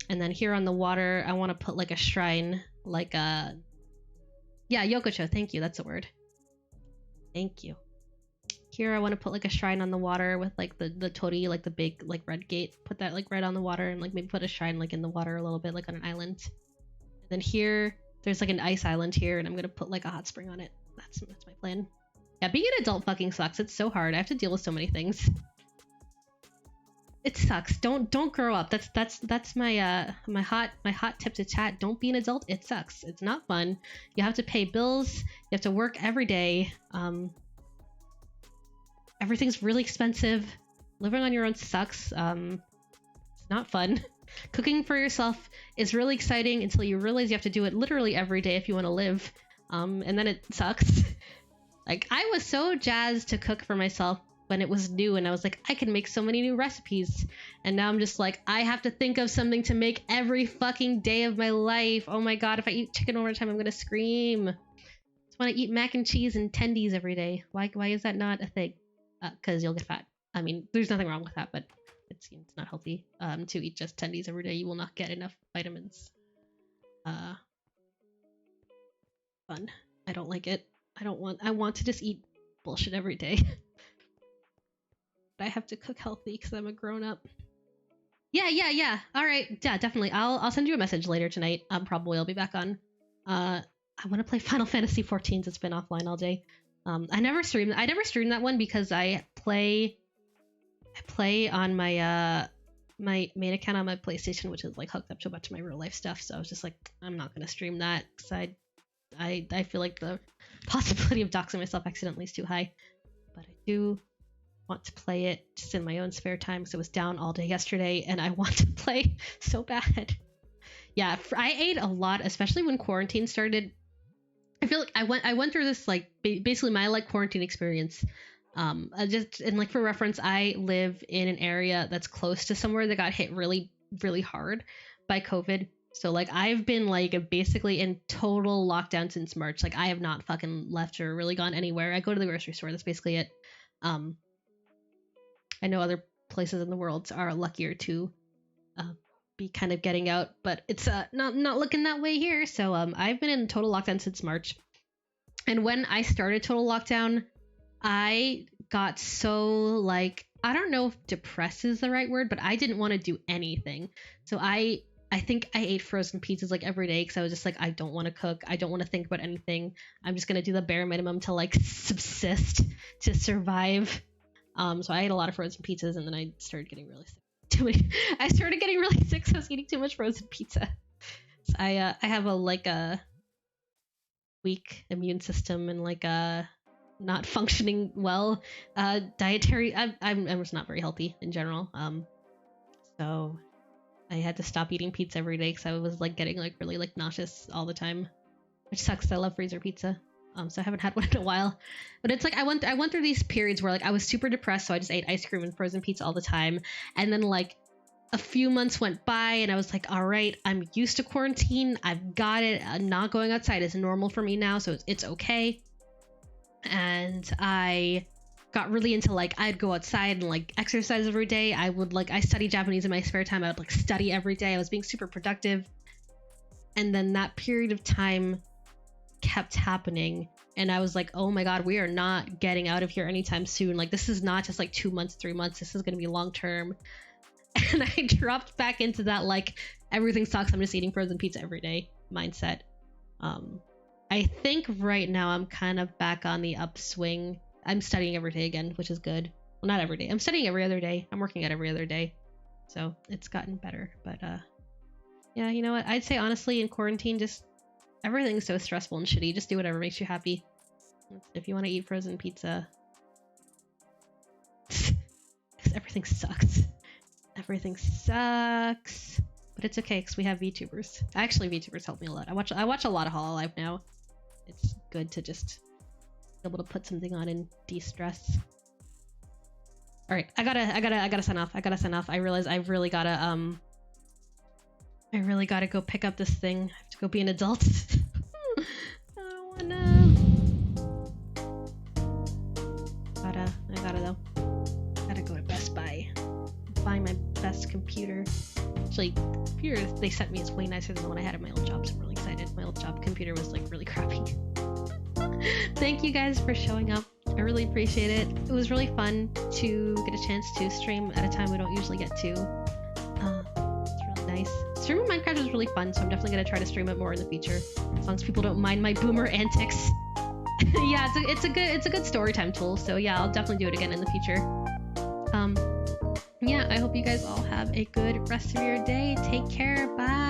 And then here on the water, I want to put like a shrine, like yeah, yokocho, thank you, that's the word. Thank you. Here I want to put like a shrine on the water with like the torii, like the big like red gate. Put that like right on the water, and like maybe put a shrine like in the water a little bit, like on an island. And then here, there's like an ice island here, and I'm gonna put like a hot spring on it. That's my plan. Yeah, being an adult fucking sucks. It's so hard. I have to deal with so many things. it sucks. Don't grow up. That's my my hot tip to chat. Don't be an adult. It sucks. It's not fun. You have to pay bills. You have to work every day. Everything's really expensive. Living on your own sucks. It's not fun. Cooking for yourself is really exciting until you realize you have to do it literally every day if you want to live. And then it sucks. Like, I was so jazzed to cook for myself when it was new, and I was like, I can make so many new recipes. And now I'm just like, I have to think of something to make every fucking day of my life. Oh my god, if I eat chicken over time, I'm gonna scream. I just want to eat mac and cheese and tendies every day. Why is that not a thing? Because you'll get fat. I mean, there's nothing wrong with that, but it's not healthy to eat just tendies every day. You will not get enough vitamins. Fun. I don't like it. I want to just eat bullshit every day. But I have to cook healthy because I'm a grown up. Yeah. All right. Yeah, definitely. I'll send you a message later tonight. Probably I'll be back on. I want to play Final Fantasy 14 since it's been offline all day. I never streamed that one because I play on my my main account on my PlayStation, which is like hooked up to a bunch of my real life stuff. So I was just like, I'm not gonna stream that because I feel like the possibility of doxing myself accidentally is too high. But I do want to play it just in my own spare time because it was down all day yesterday and I want to play so bad. Yeah, I ate a lot, especially when quarantine started. I feel like I went through this like basically my like quarantine experience. Just and like for reference, I live in an area that's close to somewhere that got hit really, really hard by COVID. So like I've been like basically in total lockdown since March. Like I have not fucking left or really gone anywhere. I go to the grocery store. That's basically it. I know other places in the world are luckier to be kind of getting out, but it's not looking that way here. So I've been in total lockdown since March. And when I started total lockdown, I got so like, I don't know if depressed is the right word, but I didn't want to do anything. So I think I ate frozen pizzas like every day because I was just like, I don't want to cook. I don't want to think about anything. I'm just going to do the bare minimum to like subsist, to survive. So I ate a lot of frozen pizzas and then I started getting really sick. I started getting really sick because I was eating too much frozen pizza. So I have a weak immune system and like a not functioning well dietary. I'm just not very healthy in general. So I had to stop eating pizza every day because I was like getting like really like nauseous all the time, which sucks. I love freezer pizza. So I haven't had one in a while, but it's like I went through these periods where like I was super depressed, so I just ate ice cream and frozen pizza all the time, and then like a few months went by and I was like, all right, I'm used to quarantine. I've got it. Not going outside is normal for me now, so it's okay. And I got really into like I'd go outside and like exercise every day. I study Japanese in my spare time. I would like study every day. I was being super productive. And then that period of time kept happening and I was like, oh my god, we are not getting out of here anytime soon. Like this is not just like 2 months, 3 months. This is going to be long term. And I dropped back into that like everything sucks, I'm just eating frozen pizza every day mindset. I think right now I'm kind of back on the upswing. I'm studying every day again, which is good. Well, not every day. I'm studying every other day. I'm working out every other day. So it's gotten better. But yeah, you know what? I'd say honestly in quarantine, just everything's so stressful and shitty. Just do whatever makes you happy. If you want to eat frozen pizza, because everything sucks. Everything sucks. But it's okay because we have VTubers. Actually, VTubers help me a lot. I watch a lot of Hololive now. It's good to just be able to put something on and de-stress. All right, I gotta sign off. I realize I've really gotta go pick up this thing. I have to go be an adult. I don't wanna. I gotta though. Gotta go to Best Buy. Buy my best computer. Actually, the computer they sent me is way nicer than the one I had at my old job, so I'm really excited. My old job computer was like really crappy. Thank you guys for showing up. I really appreciate it. It was really fun to get a chance to stream at a time we don't usually get to. It's really nice. Streaming Minecraft was really fun, so I'm definitely gonna try to stream it more in the future, as long as people don't mind my boomer antics. Yeah, it's a good story time tool. So yeah, I'll definitely do it again in the future. yeah, I hope you guys all have a good rest of your day. Take care. Bye.